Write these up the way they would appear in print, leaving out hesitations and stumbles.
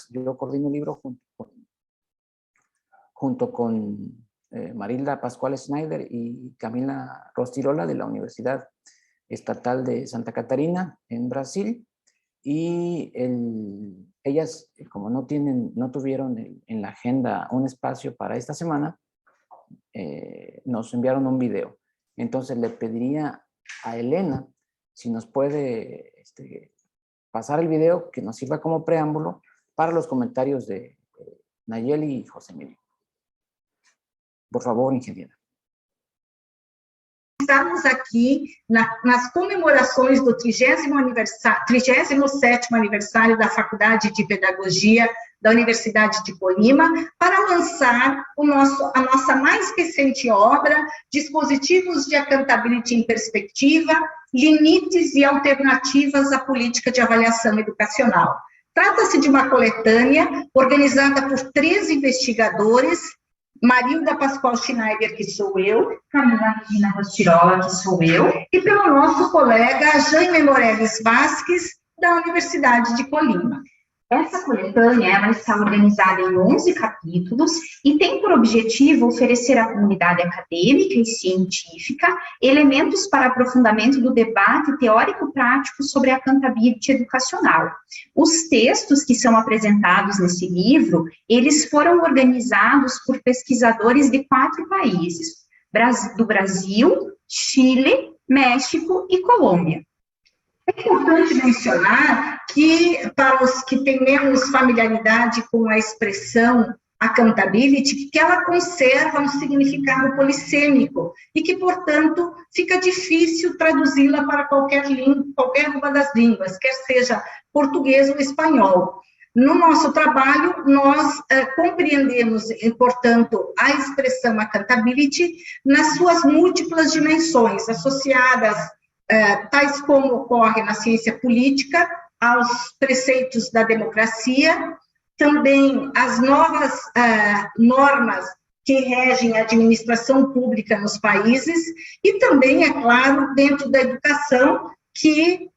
Yo coordino el libro junto con Marilda Pascual Schneider y Camila Rostirola de la Universidad Estatal de Santa Catarina en Brasil. Y ellas, como no tuvieron en la agenda un espacio para esta semana, nos enviaron un video. Entonces le pediría a Elena si nos puede pasar el video que nos sirva como preámbulo para los comentarios de Nayeli y José Emilio. Por favor, ingeniera. Estamos aqui nas comemorações do 37º aniversário da Faculdade de Pedagogia da Universidade de Colima, para lançar a nossa mais recente obra, Dispositivos de Accountability em Perspectiva, Limites e Alternativas à Política de Avaliação Educacional. Trata-se de uma coletânea organizada por 3 investigadores, Marilda Pascual Schneider, que sou eu, Camila Regina Rostirola, que sou eu, e pelo nosso colega Jaime Moreles Vasques, da Universidade de Colima. Essa coletânea ela está organizada em 11 capítulos e tem por objetivo oferecer à comunidade acadêmica e científica elementos para aprofundamento do debate teórico-prático sobre a accountability educacional. Os textos que são apresentados nesse livro, eles foram organizados por pesquisadores de 4 países, do Brasil, Chile, México e Colômbia. É importante mencionar que, para os que têm menos familiaridade com a expressão accountability, que ela conserva um significado polissêmico e que, portanto, fica difícil traduzi-la para qualquer uma das línguas, quer seja português ou espanhol. No nosso trabalho, nós compreendemos, portanto, a expressão accountability nas suas múltiplas dimensões, associadas tais como ocorre na ciência política, aos preceitos da democracia, também as novas normas que regem a administração pública nos países, e também, é claro, dentro da educação, que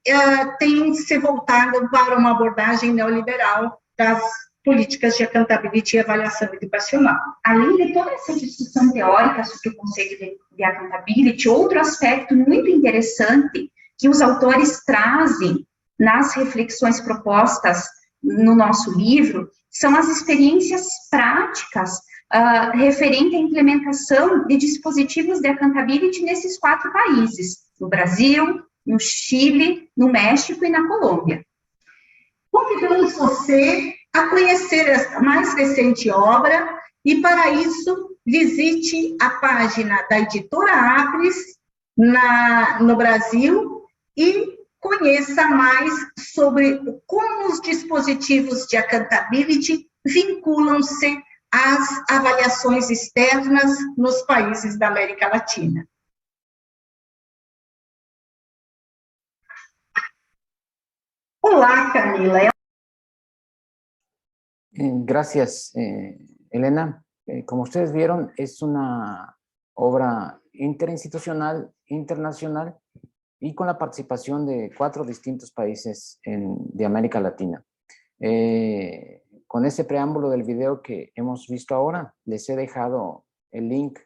tem se voltado para uma abordagem neoliberal das políticas de accountability e avaliação educacional. Além de toda essa discussão teórica sobre o conceito de accountability, outro aspecto muito interessante que os autores trazem nas reflexões propostas no nosso livro são as experiências práticas referente à implementação de dispositivos de accountability nesses 4 países, no Brasil, no Chile, no México e na Colômbia. Convidamos você a conhecer esta mais recente obra e, para isso, visite a página da editora Apres no Brasil e conheça mais sobre como os dispositivos de accountability vinculam-se às avaliações externas nos países da América Latina. Olá, Camila. Gracias, Elena. Como ustedes vieron, es una obra interinstitucional, internacional, y con la participación de 4 distintos países de América Latina. Con ese preámbulo del video que hemos visto ahora, les he dejado el link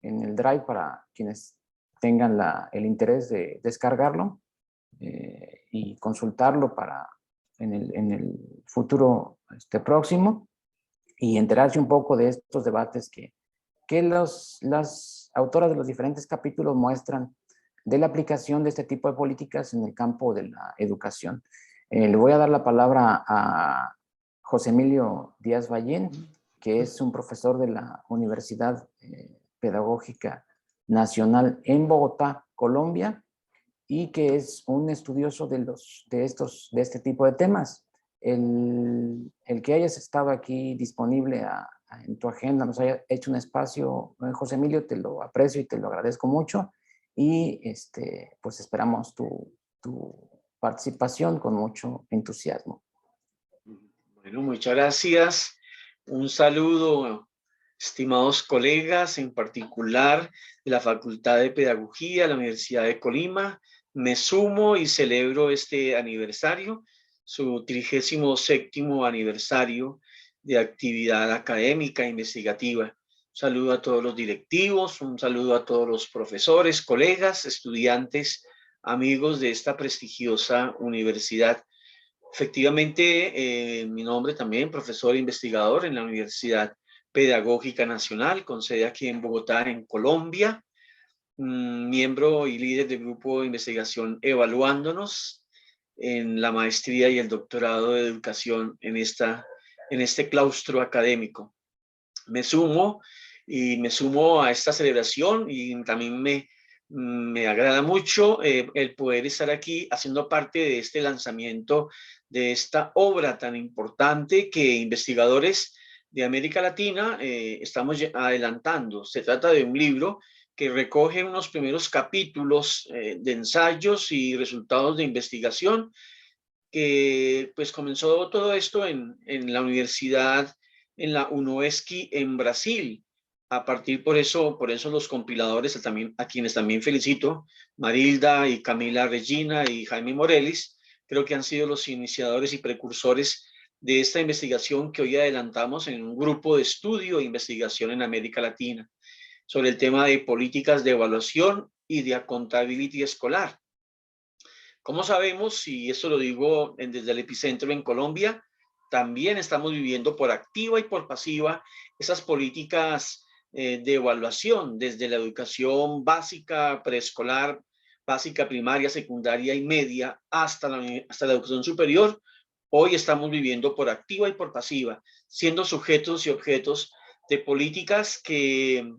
en el Drive para quienes tengan el interés de descargarlo y consultarlo en el futuro próximo, y enterarse un poco de estos debates que las autoras de los diferentes capítulos muestran de la aplicación de este tipo de políticas en el campo de la educación. Le voy a dar la palabra a José Emilio Díaz Ballén, que es un profesor de la Universidad Pedagógica Nacional en Bogotá, Colombia, y que es un estudioso de este tipo de temas. El que hayas estado aquí disponible en tu agenda, nos haya hecho un espacio, José Emilio, te lo aprecio y te lo agradezco mucho, y pues esperamos tu participación con mucho entusiasmo. Bueno, muchas gracias. Un saludo, estimados colegas, en particular de la Facultad de Pedagogía de la Universidad de Colima. Me sumo y celebro este aniversario. su 37º aniversario de actividad académica e investigativa. Un saludo a todos los directivos, un saludo a todos los profesores, colegas, estudiantes, amigos de esta prestigiosa universidad. Efectivamente, mi nombre también, profesor e investigador en la Universidad Pedagógica Nacional, con sede aquí en Bogotá, en Colombia, miembro y líder del grupo de investigación Evaluándonos en la maestría y el doctorado de educación en este claustro académico. Me sumo a esta celebración y también me agrada mucho el poder estar aquí haciendo parte de este lanzamiento de esta obra tan importante que investigadores de América Latina estamos adelantando. Se trata de un libro que recoge unos primeros capítulos de ensayos y resultados de investigación, que pues comenzó todo esto en la universidad, en la UNOESCI en Brasil. Por eso los compiladores, a quienes también felicito, Marilda y Camila Regina y Jaime Morelis, creo que han sido los iniciadores y precursores de esta investigación que hoy adelantamos en un grupo de estudio e investigación en América Latina sobre el tema de políticas de evaluación y de accountability escolar. Como sabemos, y eso lo digo desde el epicentro en Colombia, también estamos viviendo por activa y por pasiva esas políticas de evaluación desde la educación básica, preescolar, básica, primaria, secundaria y media hasta la educación superior. Hoy estamos viviendo por activa y por pasiva, siendo sujetos y objetos de políticas que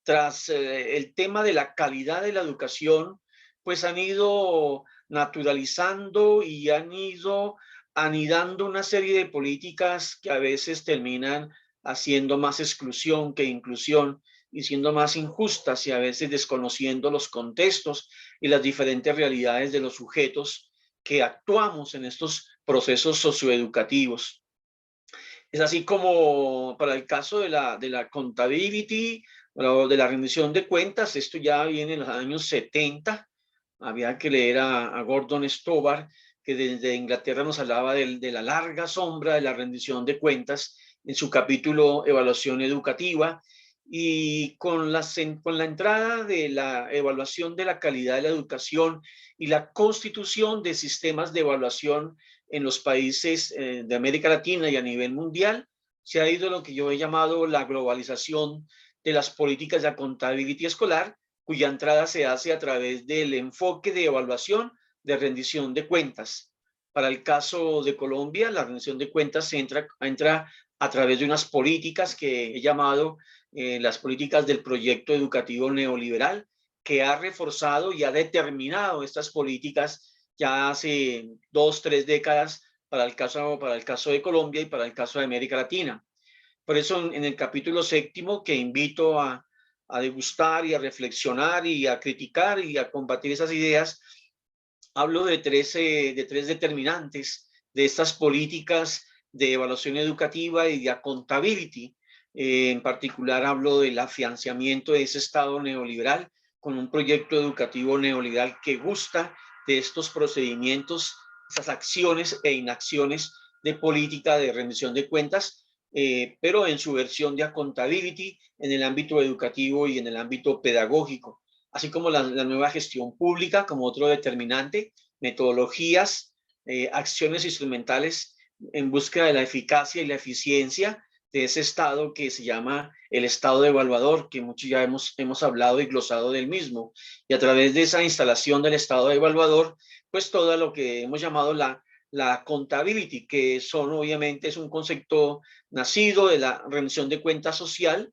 tras el tema de la calidad de la educación, pues han ido naturalizando y han ido anidando una serie de políticas que a veces terminan haciendo más exclusión que inclusión y siendo más injustas y a veces desconociendo los contextos y las diferentes realidades de los sujetos que actuamos en estos procesos socioeducativos. Es así como para el caso de la accountability, o de la rendición de cuentas. Esto ya viene en los años 70. Había que leer a Gordon Stobar, que desde Inglaterra nos hablaba de la larga sombra de la rendición de cuentas en su capítulo Evaluación Educativa. Y con la entrada de la evaluación de la calidad de la educación y la constitución de sistemas de evaluación en los países de América Latina y a nivel mundial, se ha ido lo que yo he llamado la globalización de las políticas de accountability escolar, cuya entrada se hace a través del enfoque de evaluación de rendición de cuentas. Para el caso de Colombia, la rendición de cuentas entra a través de unas políticas que he llamado las políticas del proyecto educativo neoliberal, que ha reforzado y ha determinado estas políticas ya hace 2, 3 décadas para el caso de Colombia y para el caso de América Latina. Por eso en el capítulo 7, que invito a degustar y a reflexionar y a criticar y a combatir esas ideas, hablo de tres determinantes de estas políticas de evaluación educativa y de accountability. En particular hablo del afianzamiento de ese Estado neoliberal con un proyecto educativo neoliberal que gusta de estos procedimientos, esas acciones e inacciones de política de rendición de cuentas, pero en su versión de accountability en el ámbito educativo y en el ámbito pedagógico, así como la nueva gestión pública como otro determinante, metodologías, acciones instrumentales en búsqueda de la eficacia y la eficiencia de ese Estado que se llama el Estado evaluador, que muchos ya hemos hablado y glosado del mismo. Y a través de esa instalación del Estado evaluador, pues todo lo que hemos llamado la accountability, que obviamente es un concepto nacido de la rendición de cuentas social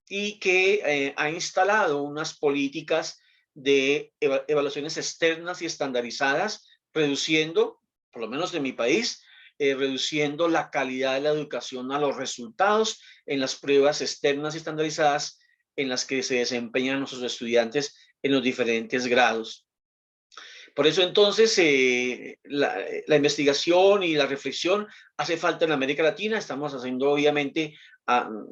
y que ha instalado unas políticas de evaluaciones externas y estandarizadas, reduciendo, por lo menos de mi país, reduciendo la calidad de la educación a los resultados en las pruebas externas y estandarizadas en las que se desempeñan nuestros estudiantes en los diferentes grados. Por eso entonces la investigación y la reflexión hace falta en América Latina. Estamos haciendo obviamente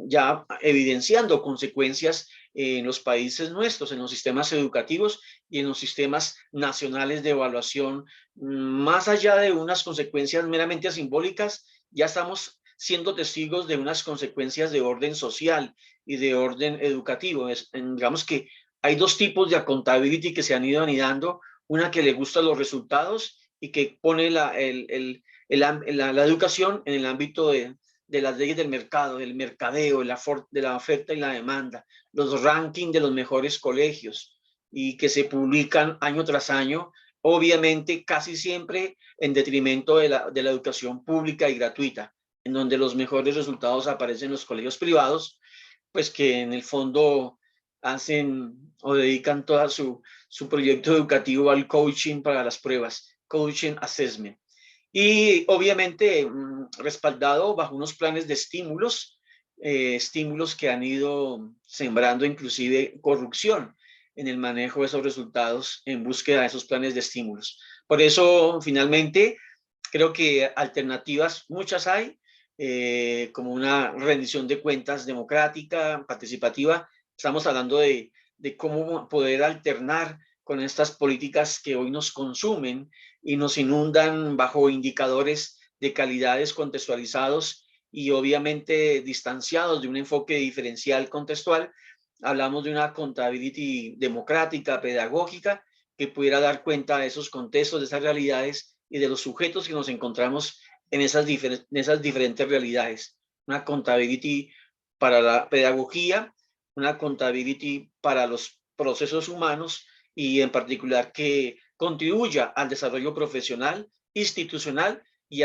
ya evidenciando consecuencias en los países nuestros, en los sistemas educativos y en los sistemas nacionales de evaluación. Más allá de unas consecuencias meramente simbólicas, ya estamos siendo testigos de unas consecuencias de orden social y de orden educativo. Digamos que hay dos tipos de accountability que se han ido anidando: una que le gusta los resultados y que pone la educación en el ámbito de las leyes del mercado, del mercadeo, de la oferta y la demanda, los rankings de los mejores colegios, y que se publican año tras año, obviamente casi siempre en detrimento de la educación pública y gratuita, en donde los mejores resultados aparecen en los colegios privados, pues que en el fondo hacen o dedican toda su proyecto educativo al coaching para las pruebas, coaching assessment. Y obviamente respaldado bajo unos planes de estímulos, estímulos que han ido sembrando inclusive corrupción en el manejo de esos resultados en búsqueda de esos planes de estímulos. Por eso, finalmente, creo que alternativas muchas hay, como una rendición de cuentas democrática, participativa. Estamos hablando de cómo poder alternar con estas políticas que hoy nos consumen y nos inundan bajo indicadores de calidades contextualizados y obviamente distanciados de un enfoque diferencial contextual. Hablamos de una accountability democrática, pedagógica, que pudiera dar cuenta de esos contextos, de esas realidades y de los sujetos que nos encontramos en esas diferentes realidades. Una accountability para la pedagogía, una accountability para los procesos humanos y en particular que contribuya al desarrollo profesional, institucional y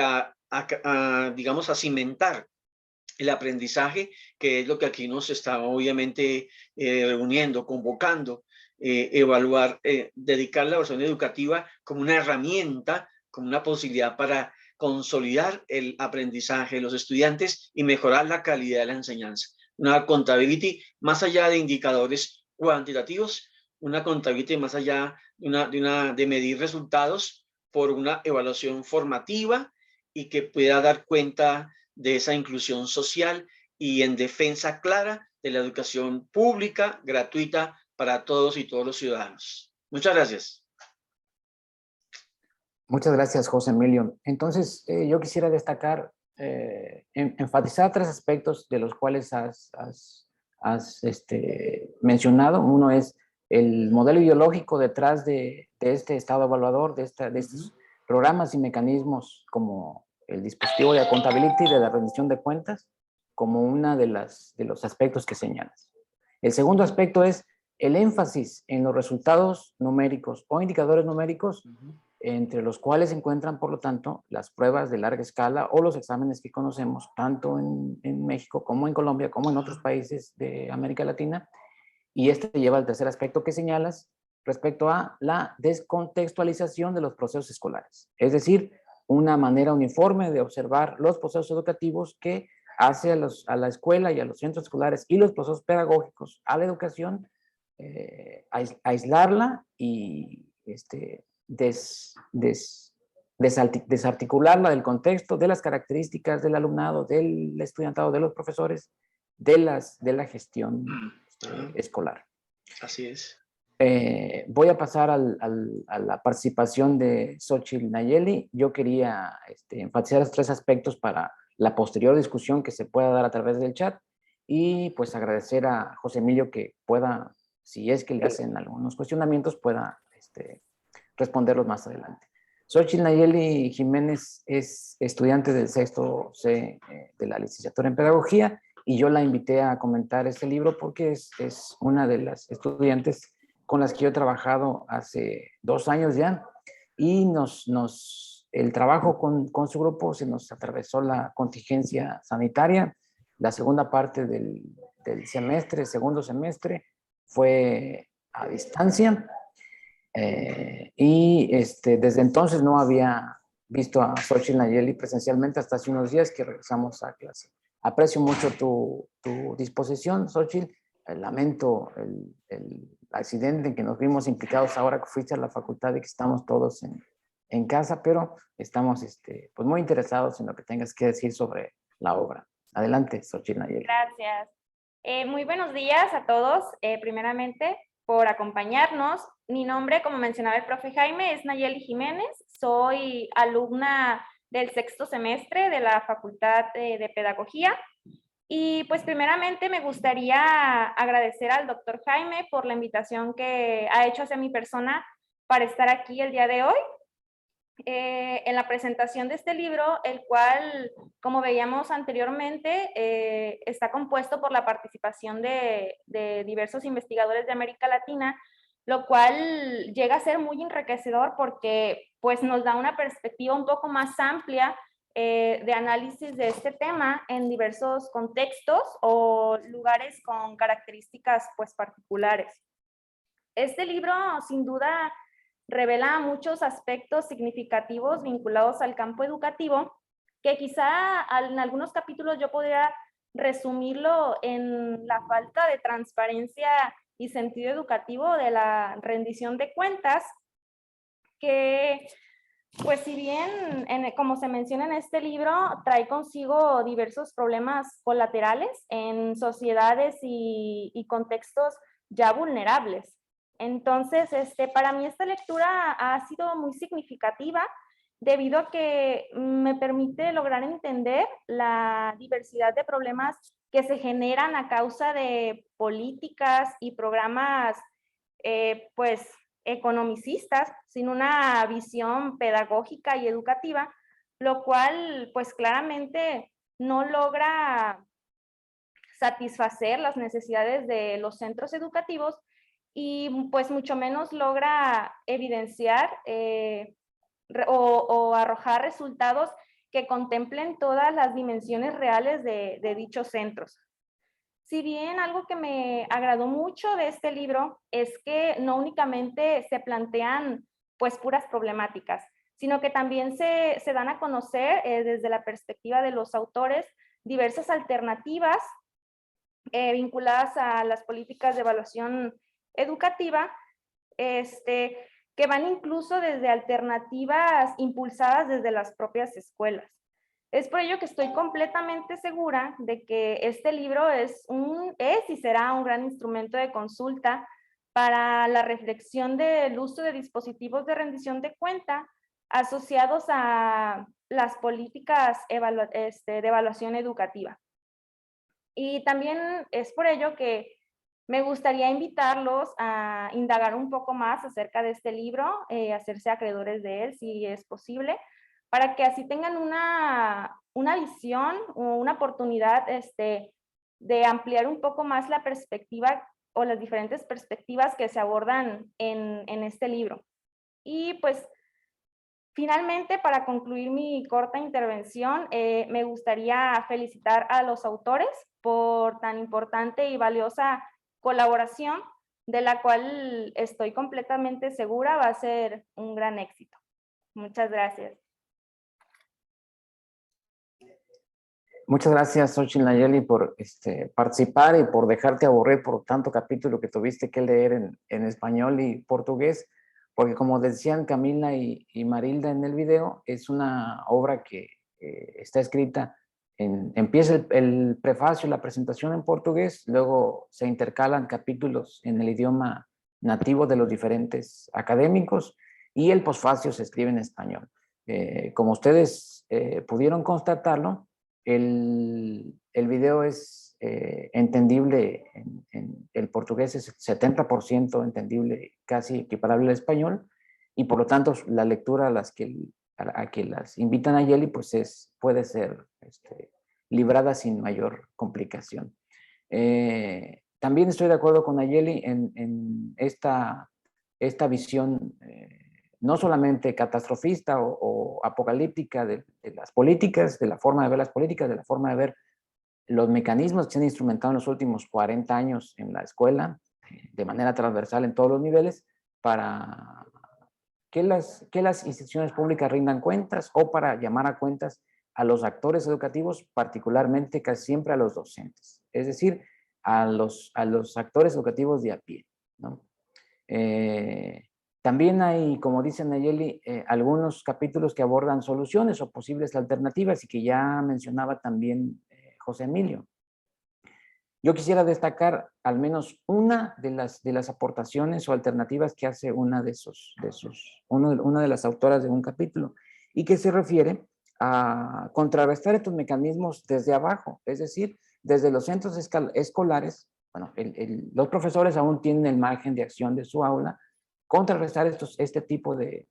digamos, a cimentar el aprendizaje, que es lo que aquí nos está obviamente reuniendo, convocando, evaluar, dedicar la versión educativa como una herramienta, como una posibilidad para consolidar el aprendizaje de los estudiantes y mejorar la calidad de la enseñanza. Una accountability más allá de indicadores cuantitativos, una accountability más allá de medir resultados por una evaluación formativa y que pueda dar cuenta de esa inclusión social y en defensa clara de la educación pública, gratuita para todos y todos los ciudadanos. Muchas gracias. Muchas gracias, José Emilio. Entonces, yo quisiera destacar, enfatizar tres aspectos de los cuales has mencionado. Uno es el modelo ideológico detrás de este estado evaluador, de estos programas y mecanismos como el dispositivo de accountability, de la rendición de cuentas, como una de los aspectos que señalas. El segundo aspecto es el énfasis en los resultados numéricos o indicadores numéricos, entre los cuales se encuentran, por lo tanto, las pruebas de larga escala o los exámenes que conocemos, tanto en México como en Colombia, como en otros países de América Latina. Y este lleva al tercer aspecto que señalas respecto a la descontextualización de los procesos escolares. Es decir, una manera uniforme de observar los procesos educativos que hace a la escuela y a los centros escolares y los procesos pedagógicos a la educación, aislarla y desarticularla del contexto, de las características del alumnado, del estudiantado, de los profesores, de la gestión escolar. Así es. Voy a pasar a la participación de Xochitl Nayeli. Yo quería enfatizar los tres aspectos para la posterior discusión que se pueda dar a través del chat y pues agradecer a José Emilio que pueda, si es que le hacen algunos cuestionamientos, pueda responderlos más adelante. Xochitl Nayeli Jiménez es estudiante del sexto C de la licenciatura en Pedagogía y yo la invité a comentar este libro porque es una de las estudiantes con las que yo he trabajado hace 2 años ya y el trabajo con su grupo se nos atravesó la contingencia sanitaria. La segunda parte del semestre, segundo semestre, fue a distancia. Y desde entonces no había visto a Xochitl Nayeli presencialmente hasta hace unos días que regresamos a clase. Aprecio mucho tu disposición, Xochitl. Lamento accidente en que nos vimos implicados ahora que fuiste a la facultad y que estamos todos en casa, pero estamos pues muy interesados en lo que tengas que decir sobre la obra. Adelante, Xochitl Nayeli. Gracias. Muy buenos días a todos, primeramente por acompañarnos. Mi nombre, como mencionaba el profe Jaime, es Nayeli Jiménez. Soy alumna del 6º semestre de la Facultad de Pedagogía. Y pues primeramente me gustaría agradecer al doctor Jaime por la invitación que ha hecho hacia mi persona para estar aquí el día de hoy. En la presentación de este libro, el cual, como veíamos anteriormente, está compuesto por la participación de diversos investigadores de América Latina, lo cual llega a ser muy enriquecedor porque pues, nos da una perspectiva un poco más amplia de análisis de este tema en diversos contextos o lugares con características pues, particulares. Este libro, sin duda, revela muchos aspectos significativos vinculados al campo educativo, que quizá en algunos capítulos yo podría resumirlo en la falta de transparencia y sentido educativo de la rendición de cuentas, que pues si bien, como se menciona en este libro, trae consigo diversos problemas colaterales en sociedades y contextos ya vulnerables. Entonces, para mí esta lectura ha sido muy significativa debido a que me permite lograr entender la diversidad de problemas que se generan a causa de políticas y programas, pues, economicistas, sin una visión pedagógica y educativa, lo cual, pues, claramente no logra satisfacer las necesidades de los centros educativos y pues mucho menos logra evidenciar o arrojar resultados que contemplen todas las dimensiones reales de dichos centros. Si bien algo que me agradó mucho de este libro es que no únicamente se plantean pues puras problemáticas, sino que también se dan a conocer desde la perspectiva de los autores diversas alternativas vinculadas a las políticas de evaluación educativa, que van incluso desde alternativas impulsadas desde las propias escuelas. Es por ello que estoy completamente segura de que este libro es y será un gran instrumento de consulta para la reflexión del uso de dispositivos de rendición de cuenta asociados a las políticas de evaluación educativa. Y también es por ello que me gustaría invitarlos a indagar un poco más acerca de este libro, hacerse acreedores de él si es posible, para que así tengan una visión o una oportunidad de ampliar un poco más la perspectiva o las diferentes perspectivas que se abordan en este libro. Y pues finalmente, para concluir mi corta intervención, me gustaría felicitar a los autores por tan importante y valiosa colaboración, de la cual estoy completamente segura va a ser un gran éxito. Muchas gracias. Muchas gracias, Xochitl Nayeli, por participar y por dejarte aburrir por tanto capítulo que tuviste que leer en español y portugués, porque como decían Camila y Marilda en el video, es una obra que está escrita, empieza el prefacio, la presentación en portugués, luego se intercalan capítulos en el idioma nativo de los diferentes académicos y el posfacio se escribe en español. Como ustedes pudieron constatarlo, el video es entendible en el portugués, es 70% entendible, casi equiparable al español, y por lo tanto la lectura a que las invitan a Nayeli pues puede ser librada sin mayor complicación. También estoy de acuerdo con Nayeli en esta visión no solamente catastrofista o apocalíptica de las políticas, de la forma de ver las políticas, de la forma de ver los mecanismos que se han instrumentado en los últimos 40 años en la escuela, de manera transversal en todos los niveles, para que las instituciones públicas rindan cuentas o para llamar a cuentas a los actores educativos, particularmente casi siempre a los docentes, es decir, a los actores educativos de a pie, ¿no? También hay, como dice Nayeli, algunos capítulos que abordan soluciones o posibles alternativas y que ya mencionaba también José Emilio. Yo quisiera destacar al menos una de las aportaciones o alternativas que hace una de las autoras de un capítulo, y que se refiere a contrarrestar estos mecanismos desde abajo, es decir, desde los centros escolares. Bueno, los profesores aún tienen el margen de acción de su aula, contrarrestar este tipo de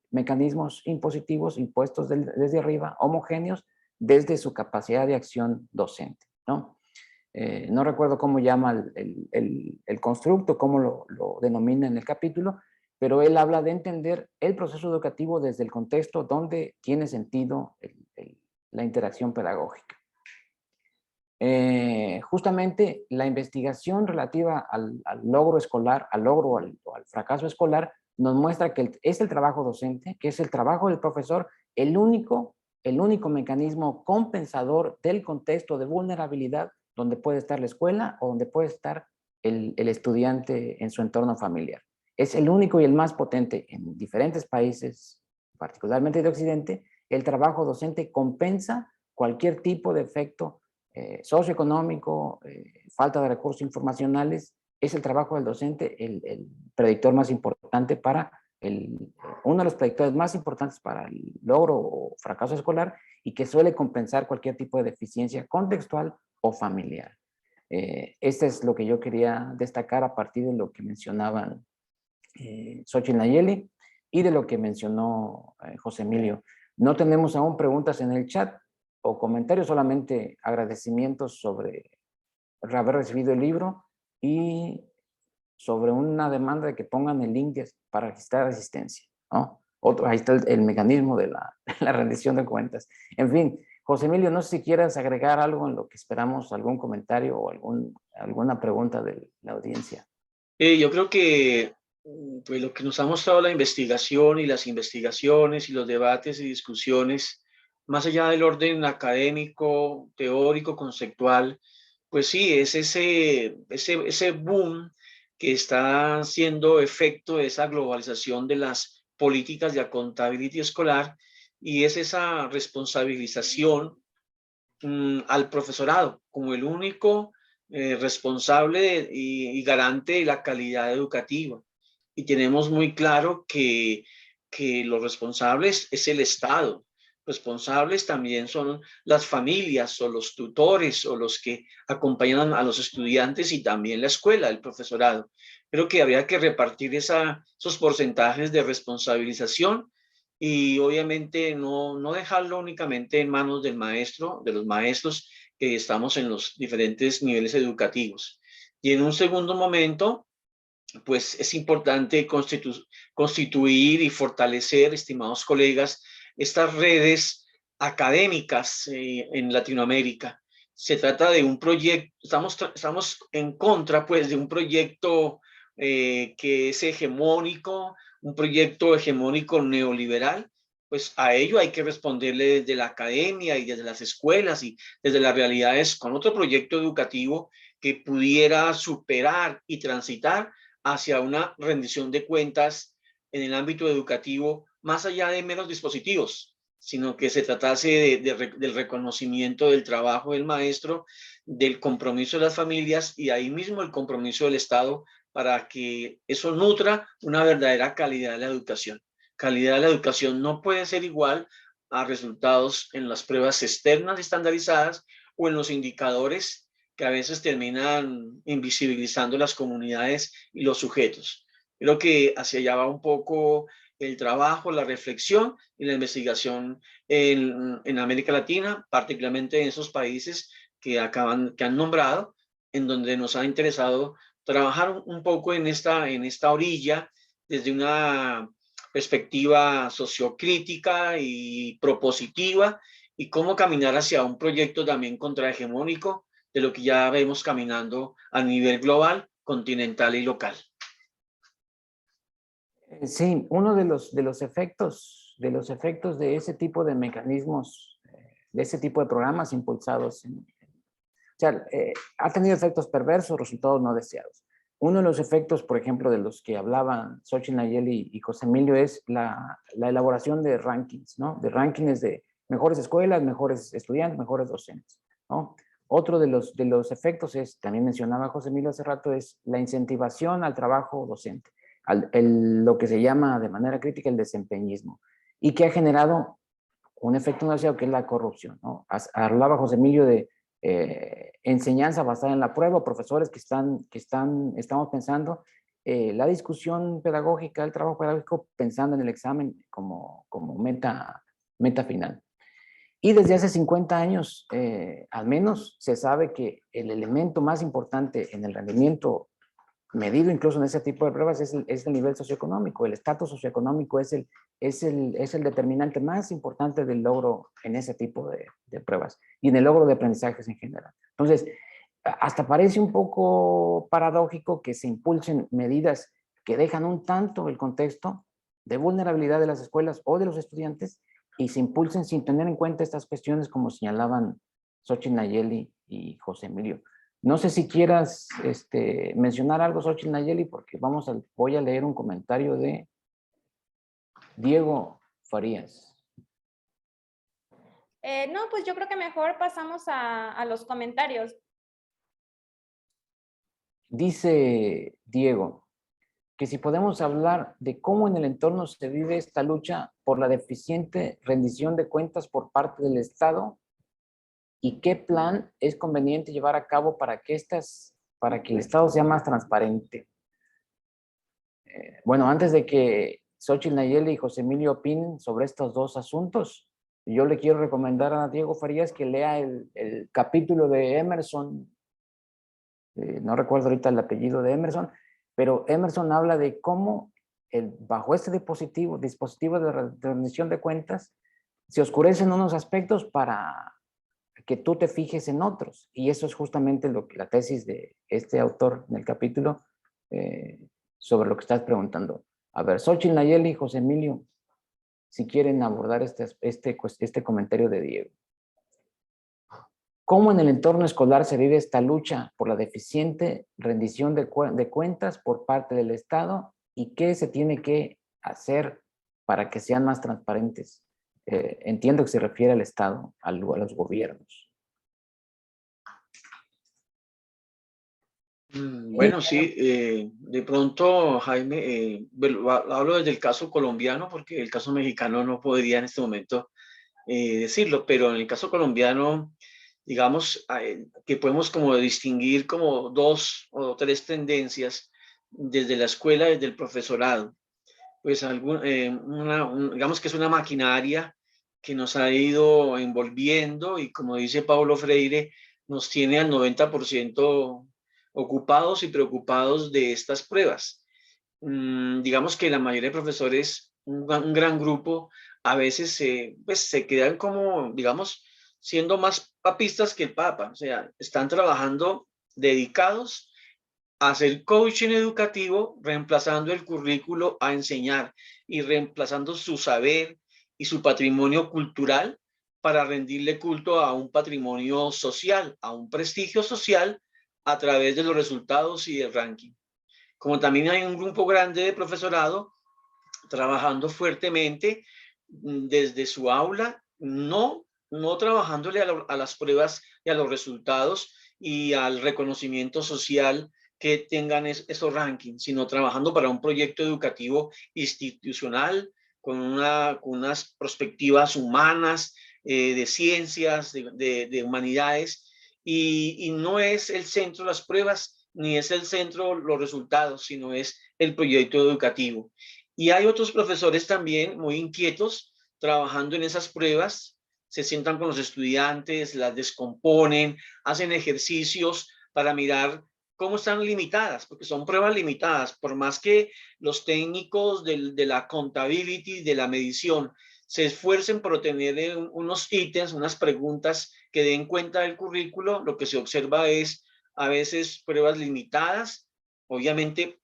mecanismos impositivos impuestos desde arriba, homogéneos, desde su capacidad de acción docente, ¿no? No recuerdo cómo llama el constructo, cómo lo denomina en el capítulo, pero él habla de entender el proceso educativo desde el contexto donde tiene sentido la interacción pedagógica. Justamente la investigación relativa al logro escolar, al logro o al fracaso escolar, nos muestra que es el trabajo docente, que es el trabajo del profesor, el único mecanismo compensador del contexto de vulnerabilidad donde puede estar la escuela o donde puede estar el estudiante en su entorno familiar. Es el único y el más potente. En diferentes países, particularmente de Occidente, el trabajo docente compensa cualquier tipo de efecto socioeconómico, falta de recursos informacionales. Es el trabajo del docente el predictor más importante para uno de los predictores más importantes para el logro o fracaso escolar, y que suele compensar cualquier tipo de deficiencia contextual o familiar. Este es lo que yo quería destacar a partir de lo que mencionaban Xochitl Nayeli y de lo que mencionó José Emilio. No tenemos aún preguntas en el chat o comentarios, solamente agradecimientos sobre haber recibido el libro y sobre una demanda de que pongan el link para registrar asistencia, ¿no? Ahí está el mecanismo de la rendición de cuentas. En fin, José Emilio, no sé si quieras agregar algo en lo que esperamos, algún comentario o alguna pregunta de la audiencia. Yo creo que pues, lo que nos ha mostrado la investigación y las investigaciones y los debates y discusiones, más allá del orden académico, teórico, conceptual, pues sí, es ese boom que está haciendo efecto de esa globalización de las políticas de accountability escolar, y es esa responsabilización al profesorado como el único responsable y garante de la calidad educativa. Y tenemos muy claro que los responsables es el Estado. Responsables también son las familias o los tutores o los que acompañan a los estudiantes, y también la escuela, el profesorado. Creo que habría que repartir esos porcentajes de responsabilización, y obviamente no dejarlo únicamente en manos del maestro, de los maestros que estamos en los diferentes niveles educativos. Y en un segundo momento, pues es importante constituir y fortalecer, estimados colegas, estas redes académicas en Latinoamérica. Se trata de un proyecto, estamos en contra pues de un proyecto que es hegemónico, un proyecto hegemónico neoliberal. Pues a ello hay que responderle desde la academia y desde las escuelas y desde las realidades, con otro proyecto educativo que pudiera superar y transitar hacia una rendición de cuentas en el ámbito educativo, más allá de meros dispositivos, sino que se tratase del reconocimiento del trabajo del maestro, del compromiso de las familias y ahí mismo el compromiso del Estado, para que eso nutra una verdadera calidad de la educación. Calidad de la educación no puede ser igual a resultados en las pruebas externas estandarizadas o en los indicadores que a veces terminan invisibilizando las comunidades y los sujetos. Creo que hacia allá va un poco el trabajo, la reflexión y la investigación en América Latina, particularmente en esos países que han nombrado, en donde nos ha interesado trabajar un poco en esta orilla desde una perspectiva sociocrítica y propositiva, y cómo caminar hacia un proyecto también contrahegemónico de lo que ya vemos caminando a nivel global, continental y local. Sí, uno de los efectos de ese tipo de mecanismos, de ese tipo de programas impulsados, ha tenido efectos perversos, resultados no deseados. Uno de los efectos, por ejemplo, de los que hablaban Xochitl Nayeli y José Emilio es la elaboración de rankings, ¿no? De rankings de mejores escuelas, mejores estudiantes, mejores docentes, ¿no? Otro de los efectos es, también mencionaba José Emilio hace rato, es la incentivación al trabajo docente, lo que se llama de manera crítica el desempeñismo, y que ha generado un efecto no deseado que es la corrupción, ¿no? Hablaba José Emilio de enseñanza basada en la prueba, profesores estamos pensando la discusión pedagógica, el trabajo pedagógico, pensando en el examen como meta final. Y desde hace 50 años, al menos, se sabe que el elemento más importante en el rendimiento medido incluso en ese tipo de pruebas es el nivel socioeconómico. El estatus socioeconómico es el determinante más importante del logro en ese tipo de pruebas y en el logro de aprendizajes en general. Entonces, hasta parece un poco paradójico que se impulsen medidas que dejan un tanto el contexto de vulnerabilidad de las escuelas o de los estudiantes y se impulsen sin tener en cuenta estas cuestiones como señalaban Xochitl Nayeli y José Emilio. No sé si quieras mencionar algo, Xochitl Nayeli, porque voy a leer un comentario de Diego Farías. No, pues yo creo que mejor pasamos a los comentarios. Dice Diego que si podemos hablar de cómo en el entorno se vive esta lucha por la deficiente rendición de cuentas por parte del Estado y qué plan es conveniente llevar a cabo para que el Estado sea más transparente. Bueno, antes de que Xochitl Nayeli y José Emilio opinen sobre estos dos asuntos, yo le quiero recomendar a Diego Farías que lea el capítulo de Emerson, no recuerdo ahorita el apellido de Emerson, pero Emerson habla de cómo bajo este dispositivo de rendición de cuentas se oscurecen unos aspectos para que tú te fijes en otros. Y eso es justamente la tesis de este autor en el capítulo sobre lo que estás preguntando. A ver, Xochitl Nayeli y José Emilio, si quieren abordar este comentario de Diego. ¿Cómo en el entorno escolar se vive esta lucha por la deficiente rendición de cuentas por parte del Estado y qué se tiene que hacer para que sean más transparentes? Entiendo que se refiere al Estado, a los gobiernos. Bueno, sí, de pronto, Jaime, hablo desde el caso colombiano porque el caso mexicano no podría en este momento decirlo, pero en el caso colombiano, digamos que podemos como distinguir como 2 o 3 tendencias desde la escuela, desde el profesorado. Pues digamos que es una maquinaria que nos ha ido envolviendo y como dice Paulo Freire, nos tiene al 90% ocupados y preocupados de estas pruebas. Digamos que la mayoría de profesores, un gran grupo, a veces pues se quedan como, digamos, siendo más papistas que el Papa, o sea, están trabajando dedicados a hacer coaching educativo, reemplazando el currículo a enseñar y reemplazando su saber y su patrimonio cultural para rendirle culto a un patrimonio social, a un prestigio social a través de los resultados y el ranking. Como también hay un grupo grande de profesorado trabajando fuertemente desde su aula, no trabajándole a las pruebas y a los resultados y al reconocimiento social que tengan esos rankings, sino trabajando para un proyecto educativo institucional con unas perspectivas humanas, de ciencias, de humanidades, y no es el centro las pruebas, ni es el centro los resultados, sino es el proyecto educativo. Y hay otros profesores también muy inquietos trabajando en esas pruebas, se sientan con los estudiantes, las descomponen, hacen ejercicios para mirar cómo están limitadas, porque son pruebas limitadas, por más que los técnicos de la accountability, de la medición, se esfuercen por tener unos ítems, unas preguntas que den cuenta del currículo, lo que se observa es a veces pruebas limitadas, obviamente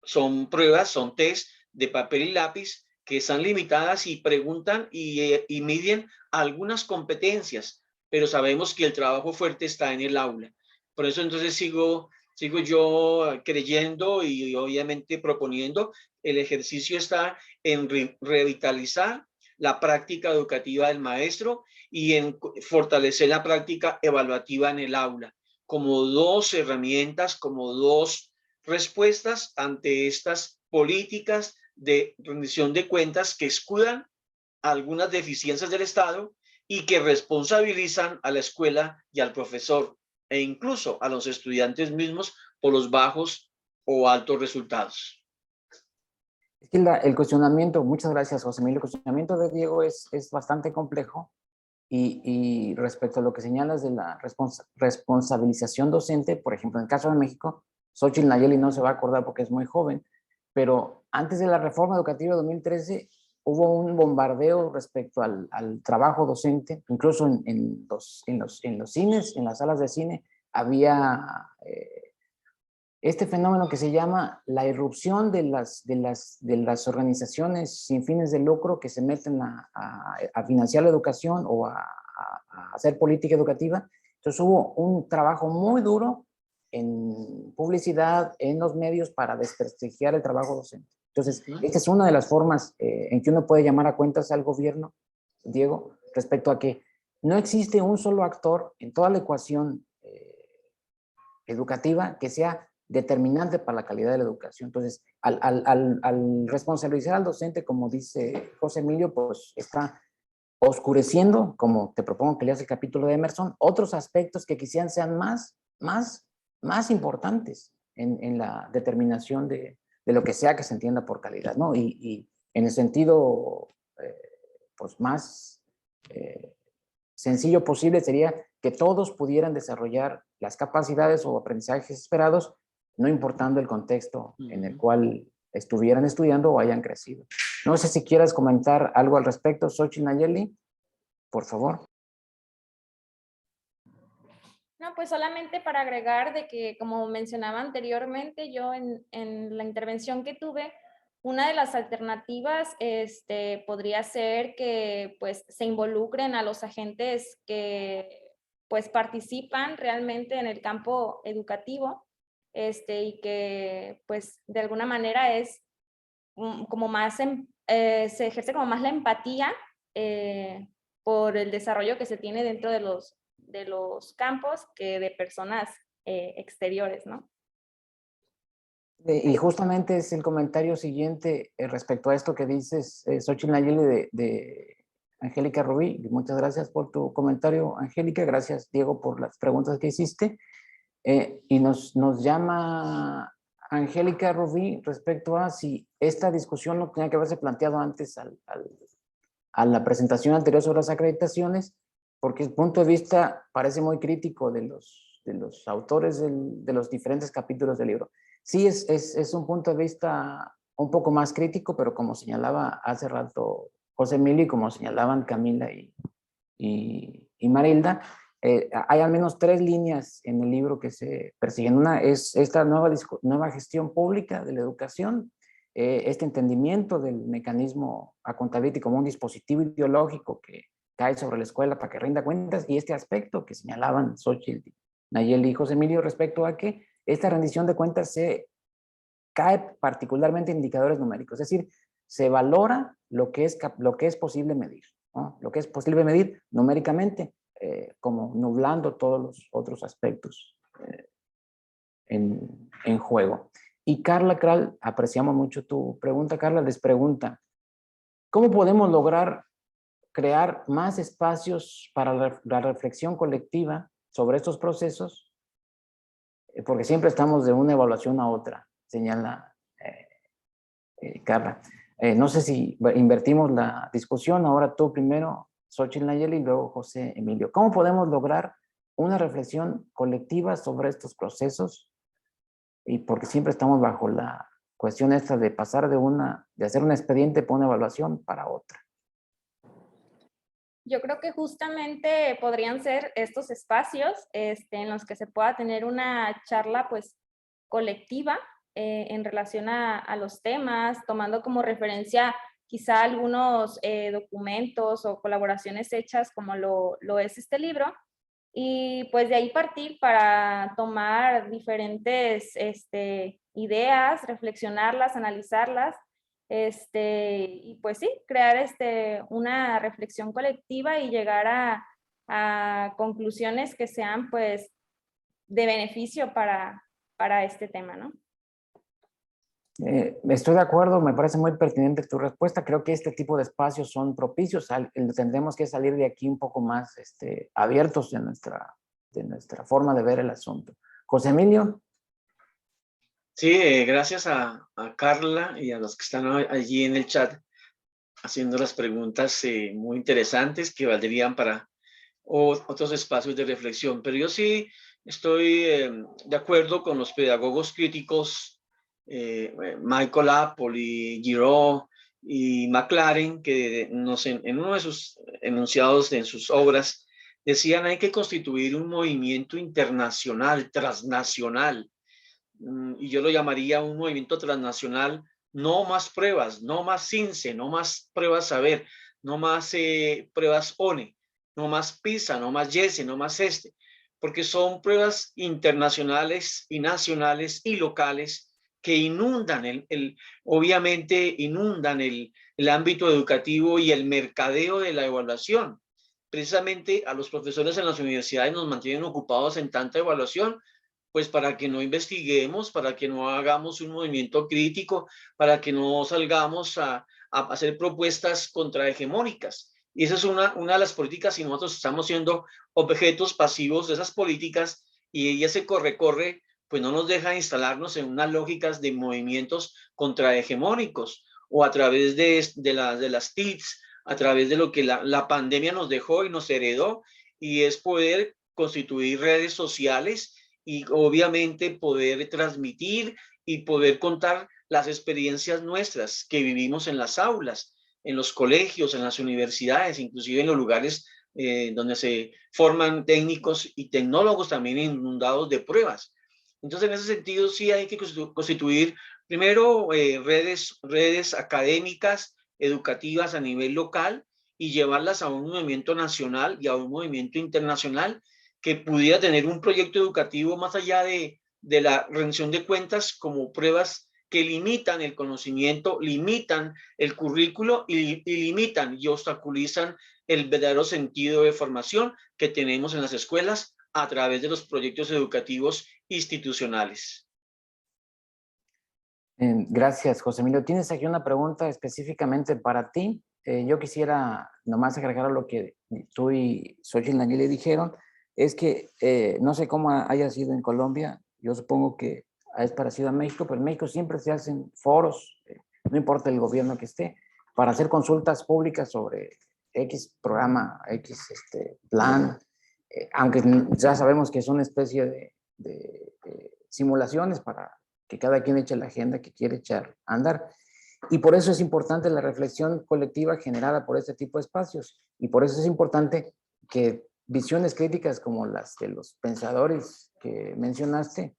son pruebas, son test de papel y lápiz que están limitadas y preguntan y miden algunas competencias, pero sabemos que el trabajo fuerte está en el aula. Por eso entonces sigo sigo yo creyendo y obviamente proponiendo, el ejercicio está en revitalizar la práctica educativa del maestro y en fortalecer la práctica evaluativa en el aula, como dos herramientas, como dos respuestas ante estas políticas de rendición de cuentas que escudan algunas deficiencias del Estado y que responsabilizan a la escuela y al profesor e incluso a los estudiantes mismos por los bajos o altos resultados. Es que el cuestionamiento, muchas gracias, José Emilio, el cuestionamiento de Diego es bastante complejo y respecto a lo que señalas de la responsabilización docente, por ejemplo, en el caso de México, Xóchitl Nayeli no se va a acordar porque es muy joven, pero antes de la reforma educativa de 2013 hubo un bombardeo respecto al trabajo docente, incluso en los cines, en las salas de cine, había este fenómeno que se llama la irrupción de las organizaciones sin fines de lucro que se meten a financiar la educación o a hacer política educativa. Entonces hubo un trabajo muy duro en publicidad, en los medios para desprestigiar el trabajo docente. Entonces, esta es una de las formas en que uno puede llamar a cuentas al gobierno, Diego, respecto a que no existe un solo actor en toda la ecuación educativa que sea determinante para la calidad de la educación. Entonces, al responsabilizar al docente, como dice José Emilio, pues está oscureciendo, como te propongo que leas el capítulo de Emerson, otros aspectos que quisieran sean más importantes en la determinación de lo que sea que se entienda por calidad, ¿no? Y en el sentido pues más sencillo posible sería que todos pudieran desarrollar las capacidades o aprendizajes esperados, no importando el contexto en el cual estuvieran estudiando o hayan crecido. No sé si quieras comentar algo al respecto, Xóchitl Nayeli, por favor. No, pues solamente para agregar de que, como mencionaba anteriormente, yo en la intervención que tuve, una de las alternativas podría ser que pues se involucren a los agentes que pues participan realmente en el campo educativo y que pues de alguna manera es como más, se ejerce como más la empatía por el desarrollo que se tiene dentro de los campos que de personas exteriores, ¿no? Y justamente es el comentario siguiente respecto a esto que dices, Xóchitl Nayeli, de Angélica Rubí. Muchas gracias por tu comentario, Angélica. Gracias, Diego, por las preguntas que hiciste. Y nos llama Angélica Rubí respecto a si esta discusión no tenía que haberse planteado antes a la presentación anterior sobre las acreditaciones, porque el punto de vista parece muy crítico de los autores de los diferentes capítulos del libro. Sí, es un punto de vista un poco más crítico, pero como señalaba hace rato José Emilio y como señalaban Camila y Marilda, hay al menos 3 líneas en el libro que se persiguen. Una es esta nueva gestión pública de la educación, este entendimiento del mecanismo accountability como un dispositivo ideológico que cae sobre la escuela para que rinda cuentas, y este aspecto que señalaban Xóchitl, Nayeli y José Emilio respecto a que esta rendición de cuentas se cae particularmente en indicadores numéricos, es decir, se valora lo que es posible medir, ¿no? Lo que es posible medir numéricamente, como nublando todos los otros aspectos en juego. Y Carla Kral, apreciamos mucho tu pregunta, Carla, les pregunta, ¿cómo podemos lograr crear más espacios para la reflexión colectiva sobre estos procesos? Porque siempre estamos de una evaluación a otra, señala Carla. No sé si invertimos la discusión, ahora tú primero, Xóchitl Nayeli, y luego José Emilio. ¿Cómo podemos lograr una reflexión colectiva sobre estos procesos? Y porque siempre estamos bajo la cuestión esta de pasar de hacer un expediente por una evaluación para otra. Yo creo que justamente podrían ser estos espacios en los que se pueda tener una charla pues colectiva en relación a los temas, tomando como referencia quizá algunos documentos o colaboraciones hechas como lo es este libro, y pues de ahí partir para tomar diferentes ideas, reflexionarlas, analizarlas, y pues sí, crear una reflexión colectiva y llegar a conclusiones que sean pues de beneficio para este tema, ¿no? Estoy de acuerdo, me parece muy pertinente tu respuesta. Creo que este tipo de espacios son propicios. Tendremos que salir de aquí un poco más abiertos de nuestra forma de ver el asunto. José Emilio. Sí, gracias a Carla y a los que están allí en el chat haciendo las preguntas muy interesantes que valdrían para otros espacios de reflexión. Pero yo sí estoy de acuerdo con los pedagogos críticos Michael Apple y Giraud y McLaren, que en uno de sus enunciados en sus obras decían hay que constituir un movimiento internacional, transnacional, y yo lo llamaría un movimiento transnacional, no más pruebas, no más CINCE, no más pruebas saber, no más pruebas ONE, no más PISA, no más YESE, no más porque son pruebas internacionales y nacionales y locales que inundan obviamente inundan el ámbito educativo y el mercadeo de la evaluación. Precisamente a los profesores en las universidades nos mantienen ocupados en tanta evaluación, pues para que no investiguemos, para que no hagamos un movimiento crítico, para que no salgamos a hacer propuestas contrahegemónicas. Y esa es una de las políticas, y nosotros estamos siendo objetos pasivos de esas políticas, y ese corre-corre, pues no nos deja instalarnos en unas lógicas de movimientos contrahegemónicos, o a través de las TICs, a través de lo que la pandemia nos dejó y nos heredó, y es poder constituir redes sociales y obviamente poder transmitir y poder contar las experiencias nuestras que vivimos en las aulas, en los colegios, en las universidades, inclusive en los lugares donde se forman técnicos y tecnólogos también inundados de pruebas. Entonces, en ese sentido, sí hay que constituir primero redes académicas, educativas a nivel local y llevarlas a un movimiento nacional y a un movimiento internacional que pudiera tener un proyecto educativo más allá de la rendición de cuentas como pruebas que limitan el conocimiento, limitan el currículo y limitan y obstaculizan el verdadero sentido de formación que tenemos en las escuelas a través de los proyectos educativos institucionales. Gracias, José Emilio. ¿Tienes aquí una pregunta específicamente para ti? Yo quisiera nomás agregar a lo que tú y Xochitl Nayeli dijeron. Es que no sé cómo haya sido en Colombia, yo supongo que es parecido a México, pero en México siempre se hacen foros, no importa el gobierno que esté, para hacer consultas públicas sobre X programa, X plan, aunque ya sabemos que es una especie de simulaciones para que cada quien eche la agenda que quiere echar a andar. Y por eso es importante la reflexión colectiva generada por este tipo de espacios, y por eso es importante que visiones críticas como las de los pensadores que mencionaste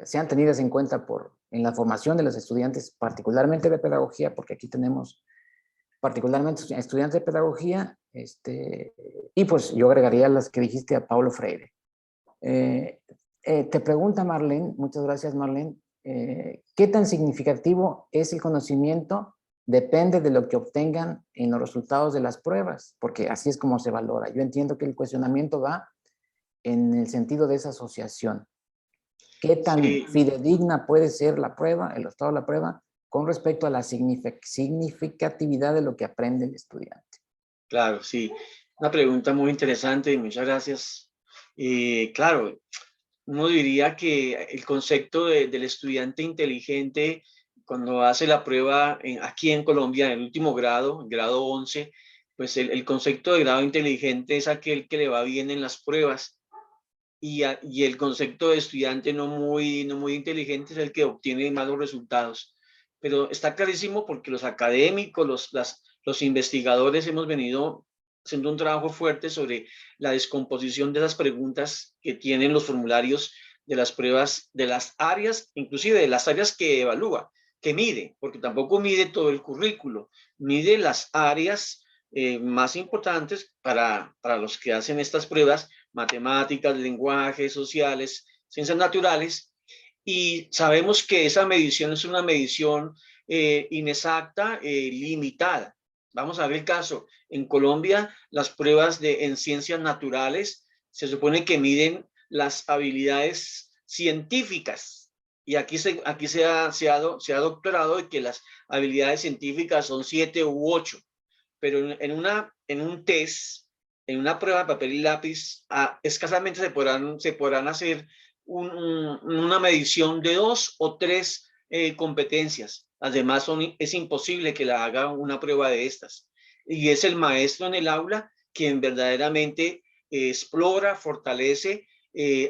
sean tenidas en cuenta en la formación de los estudiantes, particularmente de pedagogía, porque aquí tenemos particularmente estudiantes de pedagogía, y pues yo agregaría las que dijiste a Paulo Freire. Te pregunta Marlene, muchas gracias Marlene, ¿qué tan significativo es el conocimiento? Depende de lo que obtengan en los resultados de las pruebas, porque así es como se valora. Yo entiendo que el cuestionamiento va en el sentido de esa asociación. ¿Qué tan fidedigna puede ser la prueba, el resultado de la prueba, con respecto a la significatividad de lo que aprende el estudiante? Claro, sí. Una pregunta muy interesante, muchas gracias. Claro, uno diría que el concepto del estudiante inteligente, cuando hace la prueba aquí en Colombia, en el último grado, el grado 11, pues el concepto de grado inteligente es aquel que le va bien en las pruebas, y el concepto de estudiante no muy inteligente es el que obtiene malos resultados. Pero está clarísimo porque los académicos, los investigadores hemos venido haciendo un trabajo fuerte sobre la descomposición de las preguntas que tienen los formularios de las pruebas, de las áreas, inclusive de las áreas que evalúa, que mide, porque tampoco mide todo el currículo, mide las áreas más importantes para los que hacen estas pruebas, matemáticas, lenguajes, sociales, ciencias naturales, y sabemos que esa medición es una medición inexacta, limitada. Vamos a ver el caso. En Colombia, las pruebas en ciencias naturales se supone que miden las habilidades científicas. Y aquí se ha doctorado de que las habilidades científicas son 7 u 8. Pero en un test, en una prueba de papel y lápiz, escasamente se podrán hacer una medición de 2 o 3 competencias. Además, es imposible que la haga una prueba de estas. Y es el maestro en el aula quien verdaderamente explora, fortalece,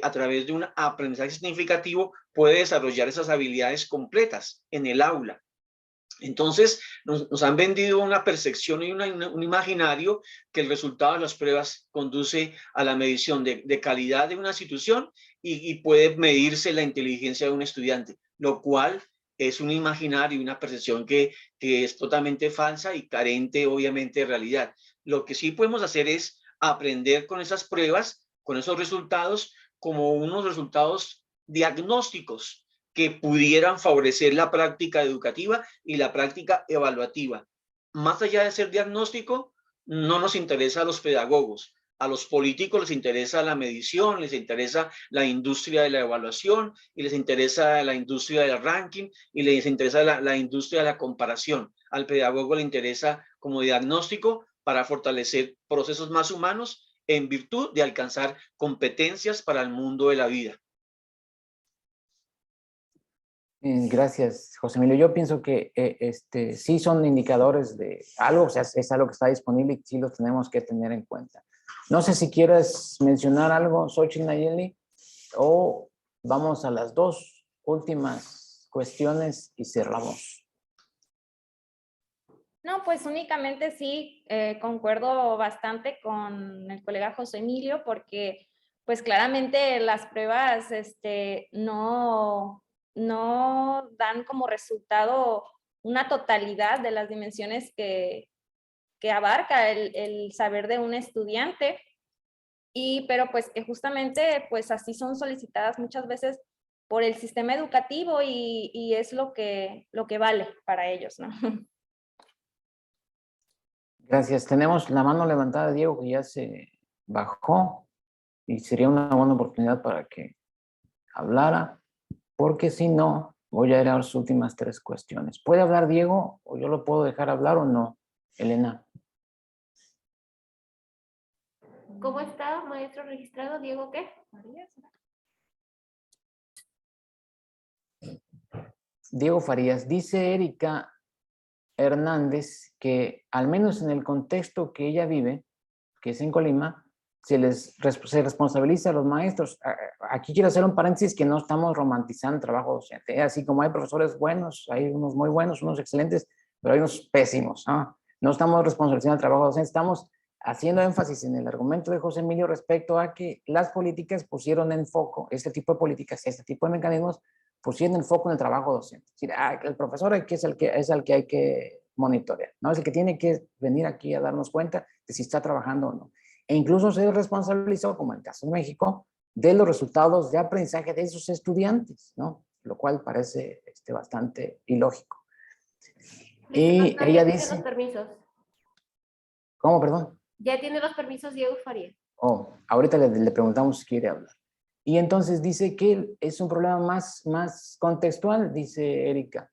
a través de un aprendizaje significativo, puede desarrollar esas habilidades completas en el aula. Entonces, nos han vendido una percepción y un imaginario que el resultado de las pruebas conduce a la medición de calidad de una institución y puede medirse la inteligencia de un estudiante, lo cual es un imaginario y una percepción que es totalmente falsa y carente, obviamente, de realidad. Lo que sí podemos hacer es aprender con esas pruebas, con esos resultados, como unos resultados diagnósticos que pudieran favorecer la práctica educativa y la práctica evaluativa. Más allá de ser diagnóstico, no nos interesa a los pedagogos. A los políticos les interesa la medición, les interesa la industria de la evaluación y les interesa la industria del ranking y les interesa la industria de la comparación. Al pedagogo le interesa como diagnóstico para fortalecer procesos más humanos en virtud de alcanzar competencias para el mundo de la vida. Gracias, José Emilio. Yo pienso que sí son indicadores de algo, o sea, es algo que está disponible y sí los tenemos que tener en cuenta. No sé si quieres mencionar algo, Xochitl, Nayeli, o vamos a las dos últimas cuestiones y cerramos. No, pues únicamente sí, concuerdo bastante con el colega José Emilio, porque pues claramente las pruebas no dan como resultado una totalidad de las dimensiones que abarca el saber de un estudiante, pero pues que justamente pues así son solicitadas muchas veces por el sistema educativo y es lo que vale para ellos, ¿no? Gracias. Tenemos la mano levantada de Diego, que ya se bajó y sería una buena oportunidad para que hablara, porque si no, voy a ir a las últimas 3 cuestiones. ¿Puede hablar Diego o yo lo puedo dejar hablar o no, Elena? ¿Cómo está, maestro registrado? ¿Diego qué? Diego Farías. Dice Erika Hernández que al menos en el contexto que ella vive, que es en Colima, se responsabiliza a los maestros. Aquí quiero hacer un paréntesis que no estamos romantizando el trabajo docente. Así como hay profesores buenos, hay unos muy buenos, unos excelentes, pero hay unos pésimos, ¿no? No estamos responsabilizando el trabajo docente, estamos haciendo énfasis en el argumento de José Emilio respecto a que las políticas pusieron en foco, este tipo de políticas, este tipo de mecanismos, pusieron el foco en el trabajo docente. Es decir, el profesor es el que hay que monitorear, ¿no? Es el que tiene que venir aquí a darnos cuenta de si está trabajando o no. E incluso se responsabilizó, como en el caso de México, de los resultados de aprendizaje de esos estudiantes, ¿no? Lo cual parece bastante ilógico. Y ella dice... Los permisos. ¿Cómo, perdón? Ya tiene los permisos Diego Farías. Oh, ahorita le preguntamos si quiere hablar. Y entonces dice que es un problema más contextual, dice Erika.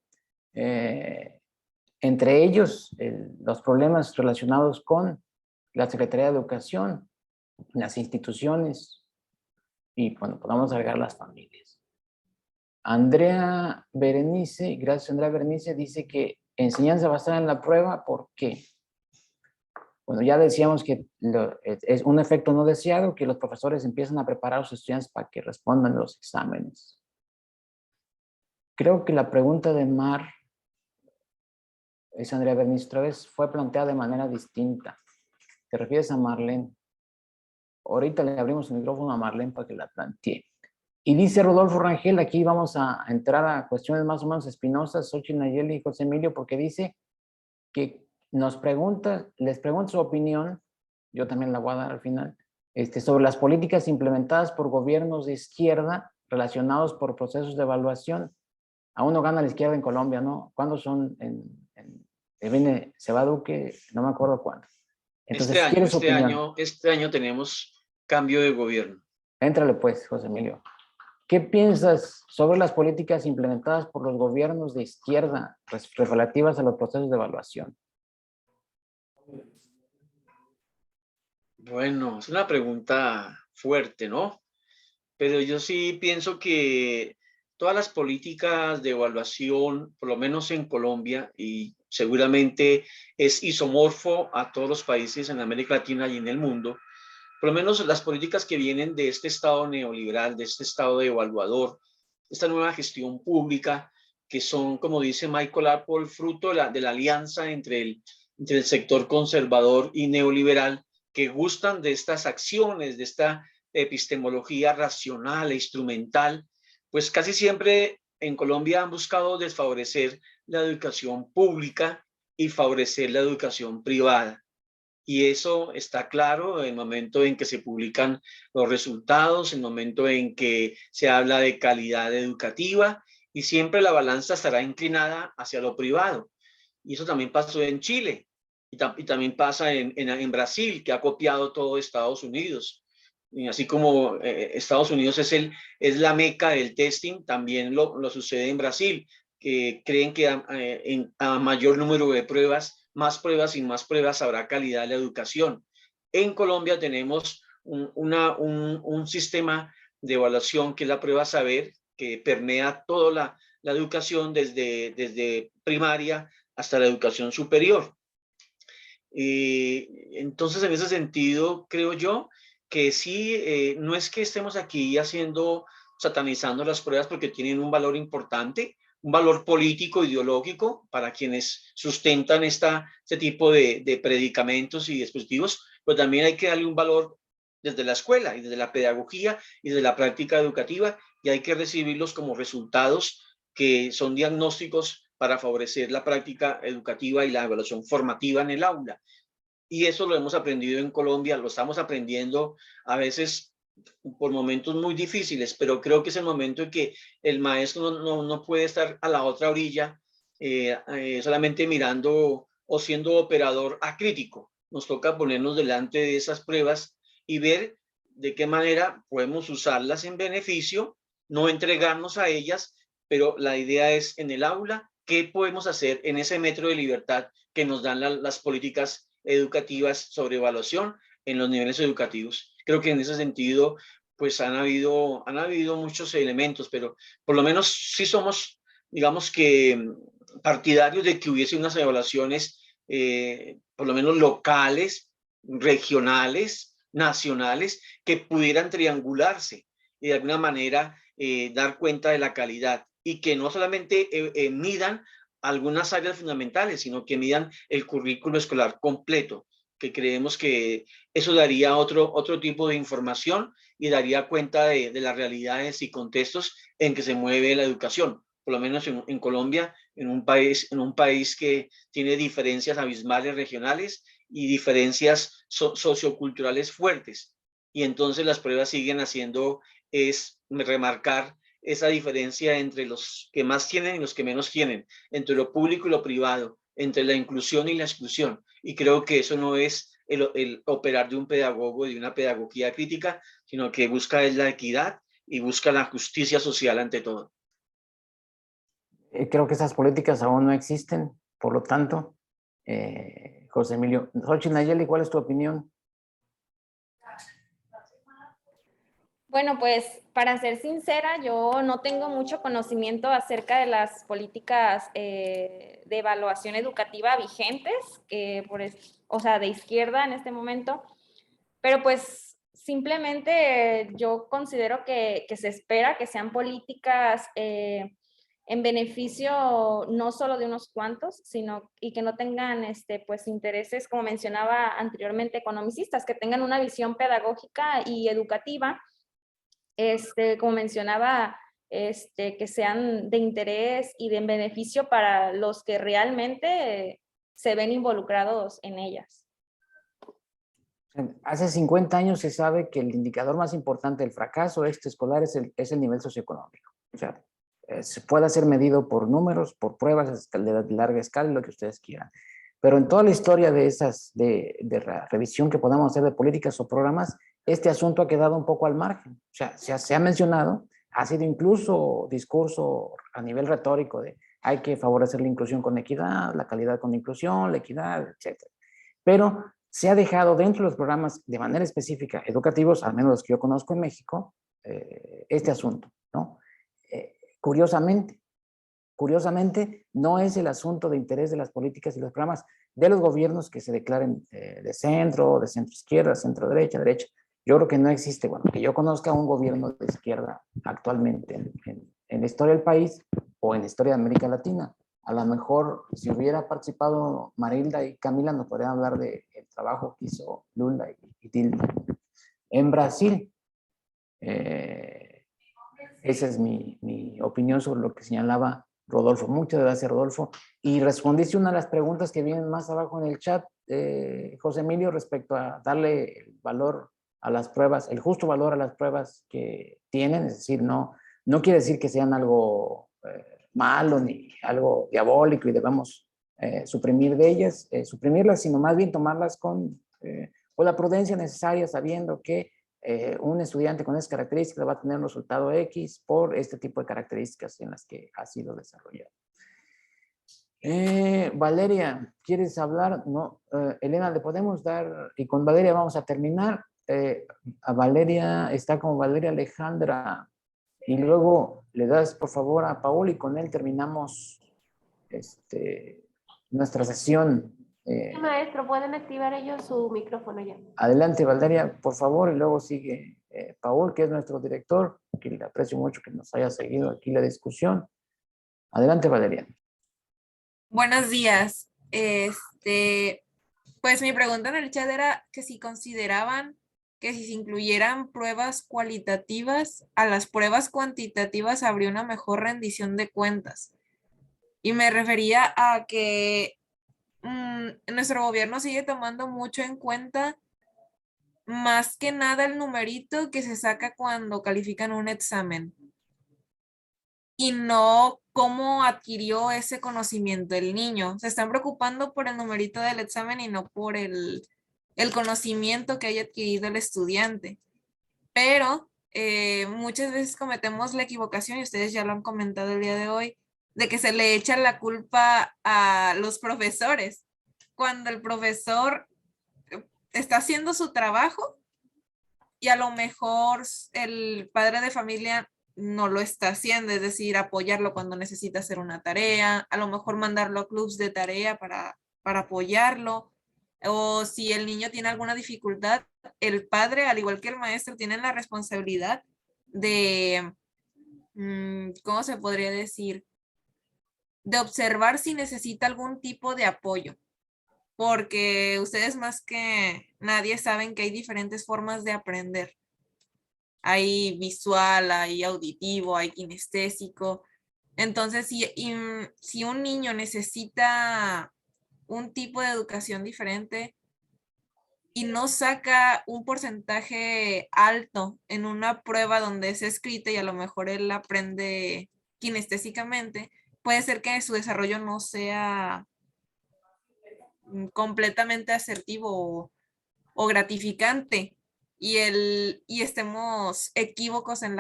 Entre ellos, los problemas relacionados con la Secretaría de Educación, las instituciones y, bueno, podemos agregar las familias. Andrea Berenice, gracias Andrea Berenice, dice que enseñanza basada en la prueba, ¿por qué? Bueno, ya decíamos que es un efecto no deseado, que los profesores empiezan a preparar a los estudiantes para que respondan los exámenes. Creo que la pregunta de Mar, es Andrea Bernice otra vez, fue planteada de manera distinta. ¿Te refieres a Marlene? Ahorita le abrimos el micrófono a Marlene para que la plantee. Y dice Rodolfo Rangel, aquí vamos a entrar a cuestiones más o menos espinosas, Xochitl, Nayeli y José Emilio, porque dice que les pregunta su opinión, yo también la voy a dar al final, sobre las políticas implementadas por gobiernos de izquierda relacionados por procesos de evaluación. Aún no gana la izquierda en Colombia, ¿no? ¿Cuándo son? Se va Duque, no me acuerdo cuándo. Entonces, ¿quieres su opinión? Este año tenemos cambio de gobierno. Éntrale pues, José Emilio. ¿Qué piensas sobre las políticas implementadas por los gobiernos de izquierda relativas a los procesos de evaluación? Bueno, es una pregunta fuerte, ¿no? Pero yo sí pienso que todas las políticas de evaluación, por lo menos en Colombia, y seguramente es isomorfo a todos los países en América Latina y en el mundo, por lo menos las políticas que vienen de este Estado neoliberal, de este Estado de evaluador, esta nueva gestión pública, que son, como dice Michael Apple, fruto de la alianza entre el sector conservador y neoliberal, que gustan de estas acciones, de esta epistemología racional e instrumental, pues casi siempre en Colombia han buscado desfavorecer la educación pública y favorecer la educación privada. Y eso está claro en el momento en que se publican los resultados, en el momento en que se habla de calidad educativa, y siempre la balanza estará inclinada hacia lo privado. Y eso también pasó en Chile y también pasa en Brasil, que ha copiado todo Estados Unidos. Y así como Estados Unidos es la meca del testing, también lo sucede en Brasil, que creen que a mayor número de pruebas, más pruebas y más pruebas habrá calidad de la educación. En Colombia tenemos un sistema de evaluación que es la prueba saber, que permea toda la educación desde primaria hasta la educación superior. Entonces, en ese sentido, creo yo que sí, no es que estemos aquí satanizando las pruebas porque tienen un valor importante, un valor político, ideológico, para quienes sustentan este tipo de predicamentos y dispositivos, pero también hay que darle un valor desde la escuela y desde la pedagogía y desde la práctica educativa, y hay que recibirlos como resultados que son diagnósticos para favorecer la práctica educativa y la evaluación formativa en el aula. Y eso lo hemos aprendido en Colombia, lo estamos aprendiendo a veces por momentos muy difíciles, pero creo que es el momento en que el maestro no puede estar a la otra orilla solamente mirando o siendo operador acrítico. Nos toca ponernos delante de esas pruebas y ver de qué manera podemos usarlas en beneficio, no entregarnos a ellas, pero la idea es en el aula, ¿qué podemos hacer en ese metro de libertad que nos dan las políticas educativas sobre evaluación en los niveles educativos? Creo que en ese sentido, pues han habido muchos elementos, pero por lo menos sí somos, digamos que partidarios de que hubiese unas evaluaciones, por lo menos locales, regionales, nacionales, que pudieran triangularse y de alguna manera dar cuenta de la calidad, y que no solamente midan algunas áreas fundamentales, sino que midan el currículo escolar completo, que creemos que eso daría otro tipo de información y daría cuenta de las realidades y contextos en que se mueve la educación, por lo menos en Colombia, en un país que tiene diferencias abismales regionales y diferencias socioculturales fuertes. Y entonces las pruebas siguen haciendo es remarcar esa diferencia entre los que más tienen y los que menos tienen, entre lo público y lo privado, entre la inclusión y la exclusión. Y creo que eso no es el operar de un pedagogo y de una pedagogía crítica, sino que busca la equidad y busca la justicia social ante todo. Creo que esas políticas aún no existen, por lo tanto, José Emilio. Xochitl Nayeli, ¿cuál es tu opinión? Bueno, pues para ser sincera, yo no tengo mucho conocimiento acerca de las políticas de evaluación educativa vigentes, o sea, de izquierda en este momento, pero pues simplemente yo considero que se espera que sean políticas en beneficio no solo de unos cuantos, sino y que no tengan pues intereses, como mencionaba anteriormente, economicistas, que tengan una visión pedagógica y educativa, como mencionaba, que sean de interés y de beneficio para los que realmente se ven involucrados en ellas. Hace 50 años se sabe que el indicador más importante del fracaso extraescolar es el nivel socioeconómico. O sea, se puede ser medido por números, por pruebas de larga escala, lo que ustedes quieran. Pero en toda la historia de esas, de revisión que podamos hacer de políticas o programas, este asunto ha quedado un poco al margen. O sea, se ha mencionado, ha sido incluso discurso a nivel retórico de hay que favorecer la inclusión con equidad, la calidad con inclusión, la equidad, etc. Pero se ha dejado dentro de los programas de manera específica educativos, al menos los que yo conozco en México, este asunto, ¿no? Curiosamente, no es el asunto de interés de las políticas y los programas de los gobiernos que se declaren de centro izquierda, centro derecha, derecha. Yo creo que no existe, bueno, que yo conozca un gobierno de izquierda actualmente en la historia del país o en la historia de América Latina. A lo mejor, si hubiera participado Marilda y Camila, nos podrían hablar del trabajo que hizo Lula y Dilma en Brasil. Esa es mi opinión sobre lo que señalaba Rodolfo. Muchas gracias, Rodolfo. Y respondiste una de las preguntas que vienen más abajo en el chat, José Emilio, respecto a darle el valor a las pruebas, el justo valor a las pruebas que tienen, es decir, no quiere decir que sean algo malo ni algo diabólico y debemos suprimir de ellas, suprimirlas, sino más bien tomarlas con la prudencia necesaria, sabiendo que un estudiante con esas características va a tener un resultado X por este tipo de características en las que ha sido desarrollado. Valeria, ¿quieres hablar? No, Elena, le podemos dar, y con Valeria vamos a terminar. A Valeria, está como Valeria Alejandra, y luego le das por favor a Paul y con él terminamos nuestra sesión. Maestro, ¿pueden activar ellos su micrófono ya? Adelante, Valeria, por favor, y luego sigue Paul, que es nuestro director, que le aprecio mucho que nos haya seguido aquí la discusión. Adelante, Valeria. Buenos días. Pues mi pregunta en el chat era que si consideraban que si se incluyeran pruebas cualitativas a las pruebas cuantitativas habría una mejor rendición de cuentas. Y me refería a que nuestro gobierno sigue tomando mucho en cuenta más que nada el numerito que se saca cuando califican un examen y no cómo adquirió ese conocimiento el niño. Se están preocupando por el numerito del examen y no por el conocimiento que haya adquirido el estudiante. Pero muchas veces cometemos la equivocación, y ustedes ya lo han comentado el día de hoy, de que se le echa la culpa a los profesores, cuando el profesor está haciendo su trabajo y a lo mejor el padre de familia no lo está haciendo, es decir, apoyarlo cuando necesita hacer una tarea, a lo mejor mandarlo a clubs de tarea para apoyarlo, o si el niño tiene alguna dificultad, el padre, al igual que el maestro, tienen la responsabilidad de, ¿cómo se podría decir? De observar si necesita algún tipo de apoyo, porque ustedes más que nadie saben que hay diferentes formas de aprender. Hay visual, hay auditivo, hay kinestésico. Entonces, si un niño necesita un tipo de educación diferente y no saca un porcentaje alto en una prueba donde es escrita y a lo mejor él aprende kinestésicamente, puede ser que su desarrollo no sea completamente asertivo o gratificante y estemos equívocos en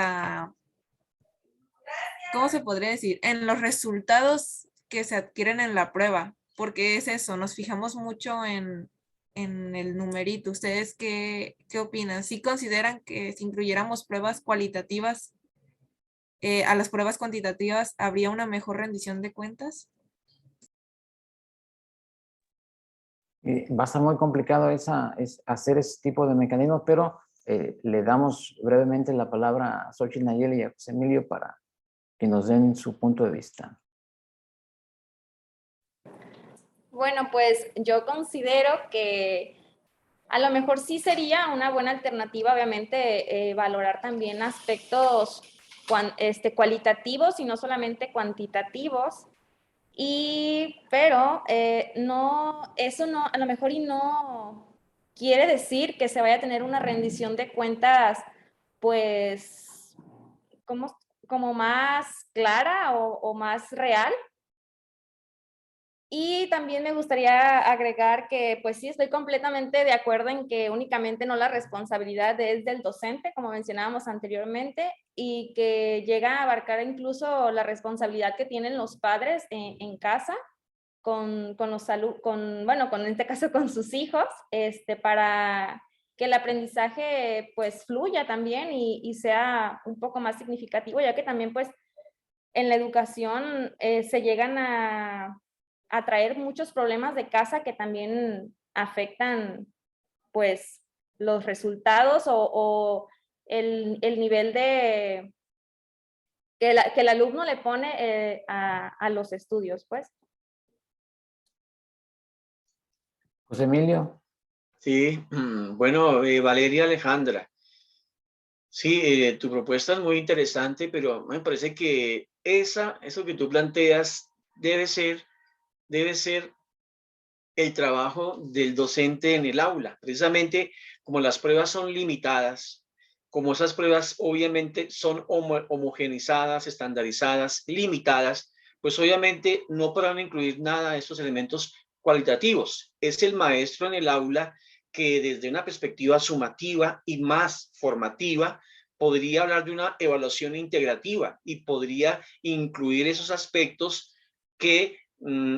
¿cómo se podría decir? En los resultados que se adquieren en la prueba, porque es eso, nos fijamos mucho en el numerito. ¿Ustedes qué opinan? ¿Sí consideran que si incluyéramos pruebas cualitativas a las pruebas cuantitativas habría una mejor rendición de cuentas? Va a estar muy complicado hacer ese tipo de mecanismos, pero le damos brevemente la palabra a Xochitl Nayeli y a José Emilio para que nos den su punto de vista. Bueno, pues yo considero que a lo mejor sí sería una buena alternativa, obviamente, valorar también aspectos cualitativos y no solamente cuantitativos. Pero no, eso no, a lo mejor y no quiere decir que se vaya a tener una rendición de cuentas, pues, como más clara o más real. Y también me gustaría agregar que, pues sí, estoy completamente de acuerdo en que únicamente no la responsabilidad es del docente, como mencionábamos anteriormente, y que llega a abarcar incluso la responsabilidad que tienen los padres en casa con en este caso con sus hijos, para que el aprendizaje pues fluya también y sea un poco más significativo, ya que también pues en la educación se llegan a traer muchos problemas de casa que también afectan pues los resultados o el nivel de que el alumno le pone a los estudios, pues. José Emilio. Sí, bueno, Valeria Alejandra, sí, tu propuesta es muy interesante, pero me parece que eso que tú planteas debe ser el trabajo del docente en el aula. Precisamente como las pruebas son limitadas, como esas pruebas obviamente son homogenizadas, estandarizadas, limitadas, pues obviamente no podrán incluir nada de estos elementos cualitativos. Es el maestro en el aula que desde una perspectiva sumativa y más formativa podría hablar de una evaluación integrativa y podría incluir esos aspectos que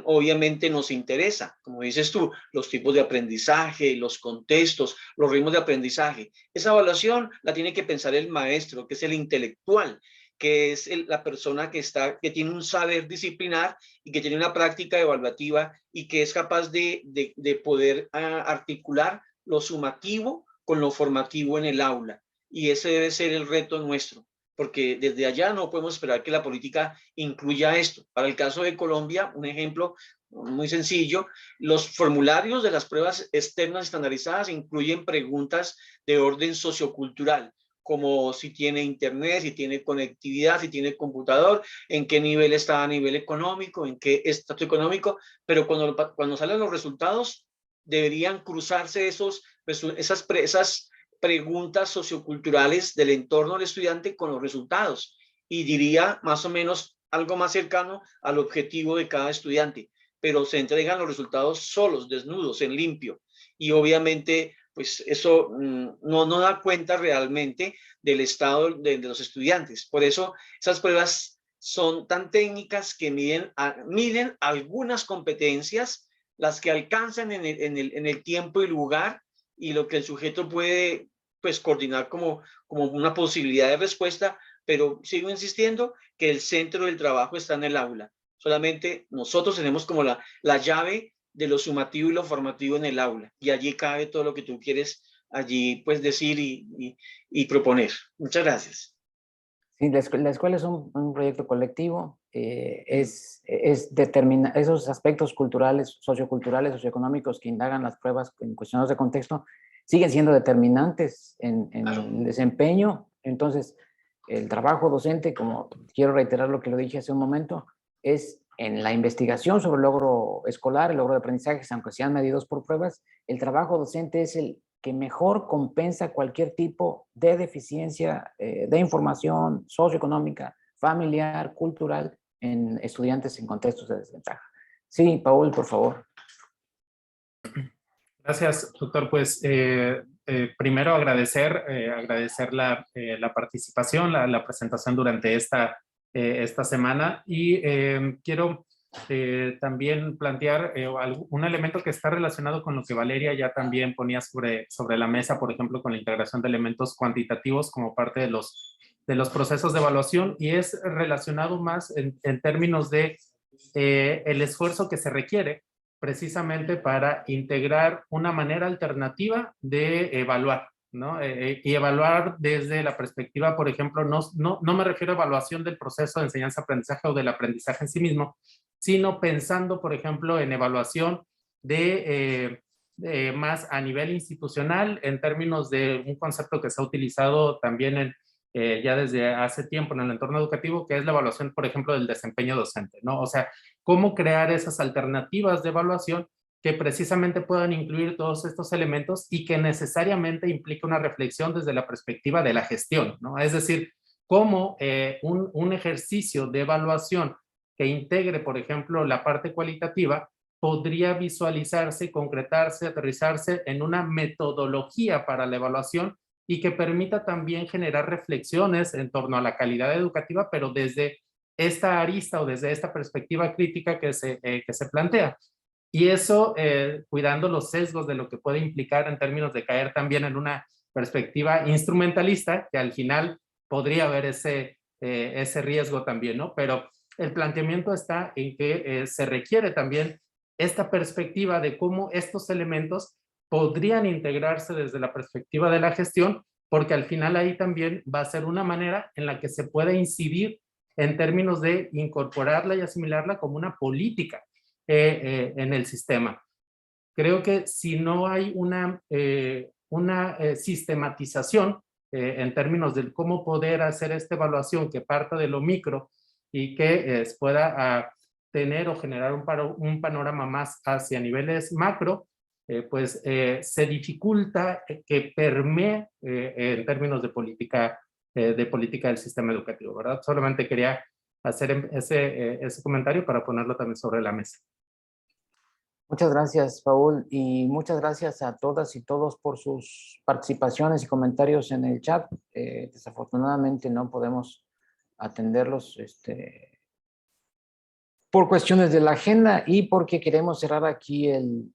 obviamente nos interesa, como dices tú, los tipos de aprendizaje, los contextos, los ritmos de aprendizaje. Esa evaluación la tiene que pensar el maestro, que es el intelectual, que es la persona que tiene un saber disciplinar y que tiene una práctica evaluativa y que es capaz de poder articular lo sumativo con lo formativo en el aula. Y ese debe ser el reto nuestro, porque desde allá no podemos esperar que la política incluya esto. Para el caso de Colombia, un ejemplo muy sencillo, los formularios de las pruebas externas estandarizadas incluyen preguntas de orden sociocultural, como si tiene internet, si tiene conectividad, si tiene computador, en qué nivel está a nivel económico, en qué estatus económico, pero cuando salen los resultados deberían cruzarse esas preguntas socioculturales del entorno del estudiante con los resultados y diría más o menos algo más cercano al objetivo de cada estudiante, pero se entregan los resultados solos, desnudos, en limpio y obviamente pues eso no da cuenta realmente del estado de los estudiantes. Por eso esas pruebas son tan técnicas que miden algunas competencias, las que alcanzan en el tiempo y lugar y lo que el sujeto puede pues coordinar como una posibilidad de respuesta, pero sigo insistiendo que el centro del trabajo está en el aula. Solamente nosotros tenemos como la llave de lo sumativo y lo formativo en el aula, y allí cabe todo lo que tú quieres allí pues decir y proponer. Muchas gracias. Sí, la escuela es un proyecto colectivo, determinar esos aspectos culturales, socioeconómicos que indagan las pruebas en cuestiones de contexto, siguen siendo determinantes en el desempeño. Entonces, el trabajo docente, como quiero reiterar lo que lo dije hace un momento, es en la investigación sobre el logro escolar, el logro de aprendizajes, aunque sean medidos por pruebas, el trabajo docente es el que mejor compensa cualquier tipo de deficiencia de información socioeconómica, familiar, cultural, en estudiantes en contextos de desventaja. Sí, Paul, por favor. Gracias, doctor. Pues primero agradecer la participación, la presentación durante esta semana y quiero también plantear un elemento que está relacionado con lo que Valeria ya también ponía sobre la mesa, por ejemplo, con la integración de elementos cuantitativos como parte de los procesos de evaluación, y es relacionado más en términos de el esfuerzo que se requiere precisamente para integrar una manera alternativa de evaluar, ¿no? Y evaluar desde la perspectiva, por ejemplo, no me refiero a evaluación del proceso de enseñanza-aprendizaje o del aprendizaje en sí mismo, sino pensando, por ejemplo, en evaluación más a nivel institucional, en términos de un concepto que se ha utilizado también ya desde hace tiempo en el entorno educativo, que es la evaluación, por ejemplo, del desempeño docente, ¿no? O sea, cómo crear esas alternativas de evaluación que precisamente puedan incluir todos estos elementos y que necesariamente implica una reflexión desde la perspectiva de la gestión, ¿no? Es decir, cómo un ejercicio de evaluación que integre, por ejemplo, la parte cualitativa, podría visualizarse, concretarse, aterrizarse en una metodología para la evaluación y que permita también generar reflexiones en torno a la calidad educativa, pero desde esta arista o desde esta perspectiva crítica que se plantea. Y eso cuidando los sesgos de lo que puede implicar en términos de caer también en una perspectiva instrumentalista, que al final podría haber ese riesgo también, ¿no? Pero el planteamiento está en que se requiere también esta perspectiva de cómo estos elementos podrían integrarse desde la perspectiva de la gestión, porque al final ahí también va a ser una manera en la que se puede incidir en términos de incorporarla y asimilarla como una política en el sistema. Creo que si no hay una sistematización en términos de cómo poder hacer esta evaluación que parta de lo micro y que pueda tener o generar un panorama más hacia niveles macro, pues se dificulta que permee en términos de política del sistema educativo, ¿verdad? Solamente quería hacer ese comentario para ponerlo también sobre la mesa. Muchas gracias, Paul, y muchas gracias a todas y todos por sus participaciones y comentarios en el chat. Desafortunadamente no podemos atenderlos por cuestiones de la agenda y porque queremos cerrar aquí el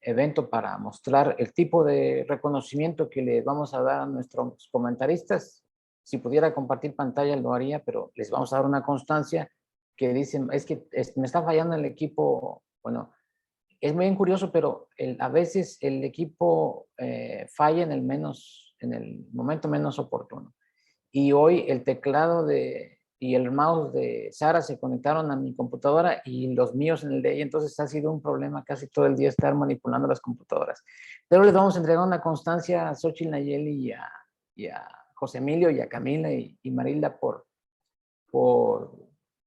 evento para mostrar el tipo de reconocimiento que le vamos a dar a nuestros comentaristas. Si pudiera compartir pantalla lo haría, pero les vamos a dar una constancia que dicen, es que me está fallando el equipo. Bueno, es muy curioso, pero a veces el equipo falla en el momento menos oportuno. Y hoy el teclado y el mouse de Sara se conectaron a mi computadora y los míos en el de ella, entonces ha sido un problema casi todo el día estar manipulando las computadoras. Pero les vamos a entregar una constancia a Xochitl, Nayeli y a José Emilio y a Camila y Marilda por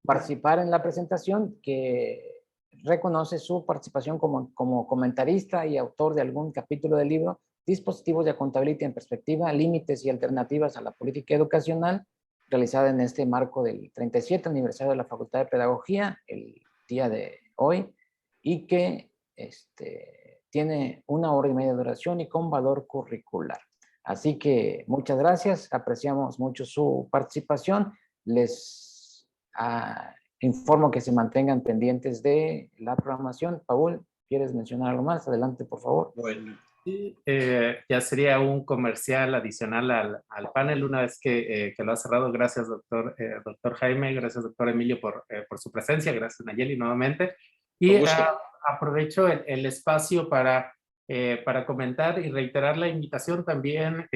participar en la presentación, que reconoce su participación como comentarista y autor de algún capítulo del libro Dispositivos de Accountability en Perspectiva, Límites y Alternativas a la Política Educacional, realizada en este marco del 37 aniversario de la Facultad de Pedagogía, el día de hoy, y que tiene 1 hora y media de duración y con valor curricular. Así que muchas gracias, apreciamos mucho su participación. Les informo que se mantengan pendientes de la programación. Paul, ¿quieres mencionar algo más? Adelante, por favor. Bueno, ya sería un comercial adicional al panel una vez que lo ha cerrado. Gracias, doctor Jaime, gracias, doctor Emilio, por su presencia. Gracias, Nayeli, nuevamente. Y aprovecho el espacio para comentar y reiterar la invitación también,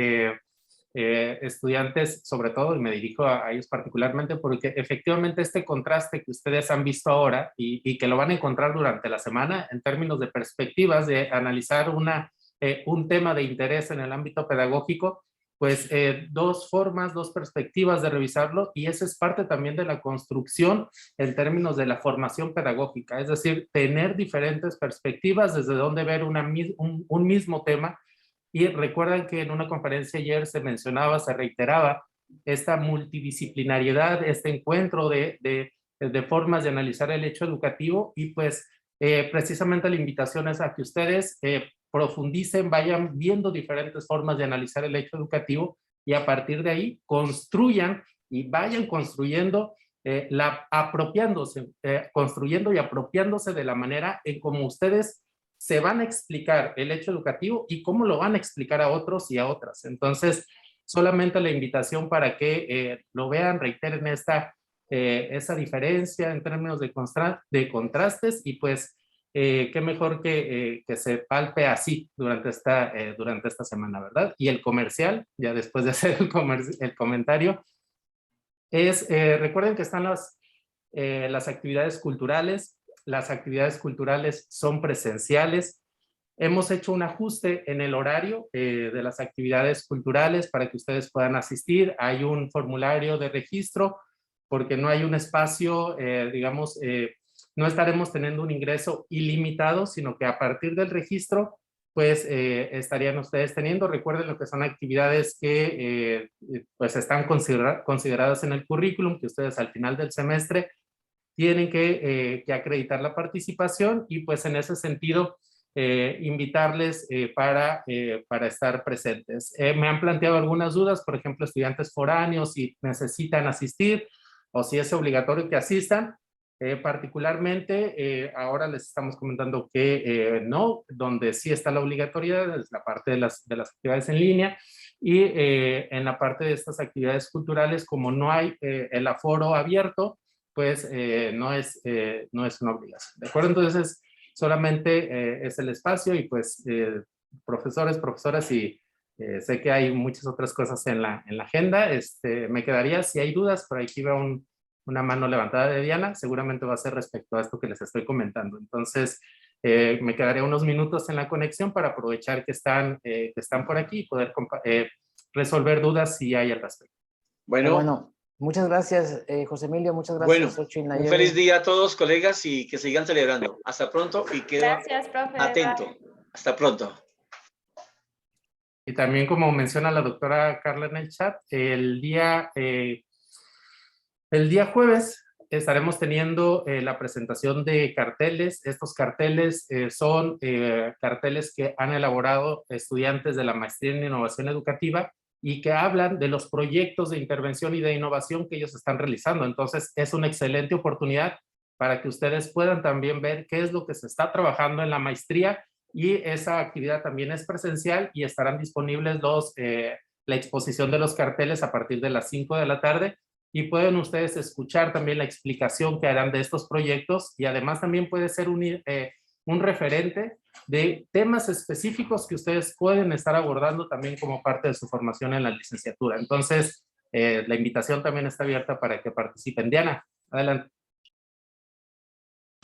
estudiantes sobre todo, y me dirijo a ellos particularmente, porque efectivamente este contraste que ustedes han visto ahora y que lo van a encontrar durante la semana en términos de perspectivas de analizar un tema de interés en el ámbito pedagógico, pues dos formas, dos perspectivas de revisarlo, y eso es parte también de la construcción en términos de la formación pedagógica, es decir, tener diferentes perspectivas desde donde ver un mismo tema. Y recuerdan que en una conferencia ayer se mencionaba, se reiteraba esta multidisciplinariedad, este encuentro de formas de analizar el hecho educativo, y pues precisamente la invitación es a que ustedes profundicen, vayan viendo diferentes formas de analizar el hecho educativo y a partir de ahí construyan y vayan construyendo, construyendo y apropiándose de la manera en cómo ustedes se van a explicar el hecho educativo y cómo lo van a explicar a otros y a otras. Entonces, solamente la invitación para que lo vean, reiteren esa diferencia en términos de contrastes, y pues qué mejor que se palpe así durante esta semana, ¿verdad? Y el comercial, ya después de hacer el comentario, es, recuerden que están las actividades culturales. Las actividades culturales son presenciales. Hemos hecho un ajuste en el horario de las actividades culturales para que ustedes puedan asistir. Hay un formulario de registro porque no hay un espacio, digamos, no estaremos teniendo un ingreso ilimitado, sino que a partir del registro, pues estarían ustedes teniendo. Recuerden lo que son actividades que pues están consideradas en el currículum, que ustedes al final del semestre tienen que acreditar la participación, y pues en ese sentido invitarles para estar presentes. Me han planteado algunas dudas, por ejemplo, estudiantes foráneos, si necesitan asistir o si es obligatorio que asistan. Particularmente, ahora les estamos comentando que no, donde sí está la obligatoriedad es la parte de las actividades en línea, y en la parte de estas actividades culturales, como no hay el aforo abierto, pues no es una obligación. ¿De acuerdo? Entonces, solamente es el espacio, y pues profesores, profesoras, y sé que hay muchas otras cosas en la agenda. Me quedaría, si hay dudas, por aquí veo una mano levantada de Diana, seguramente va a ser respecto a esto que les estoy comentando. Entonces, me quedaría unos minutos en la conexión para aprovechar que están por aquí y poder resolver dudas si hay al respecto. Bueno, muchas gracias, José Emilio, muchas gracias, Bueno, un feliz día a todos, colegas, y que sigan celebrando. Hasta pronto, y quedo Gracias, profe. atento. Bye. Hasta pronto. Y también, como menciona la doctora Carla en el chat, el día jueves estaremos teniendo la presentación de carteles. Estos carteles son carteles que han elaborado estudiantes de la Maestría en Innovación Educativa, y que hablan de los proyectos de intervención y de innovación que ellos están realizando. Entonces, es una excelente oportunidad para que ustedes puedan también ver qué es lo que se está trabajando en la maestría, y esa actividad también es presencial, y estarán disponibles la exposición de los carteles a partir de las 5 de la tarde, y pueden ustedes escuchar también la explicación que harán de estos proyectos, y además también puede ser un referente de temas específicos que ustedes pueden estar abordando también como parte de su formación en la licenciatura. Entonces, la invitación también está abierta para que participen. Diana, adelante.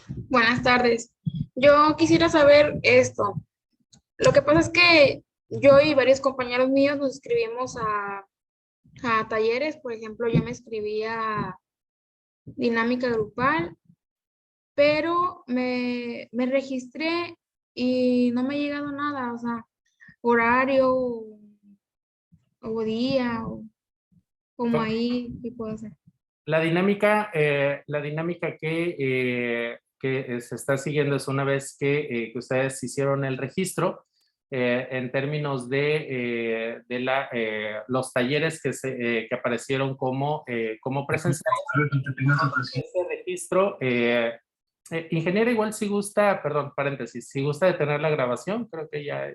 Buenas tardes. Yo quisiera saber esto. Lo que pasa es que yo y varios compañeros míos nos inscribimos a talleres. Por ejemplo, yo me inscribí a dinámica grupal, pero me registré y no me ha llegado nada, o sea, horario o día, o como ahí, ¿qué puedo hacer? La dinámica que se está siguiendo es una vez que ustedes hicieron el registro, en términos de los talleres que aparecieron como presenciales. Ese registro, ingeniero, igual si gusta, perdón, paréntesis, si gusta detener la grabación, creo que ya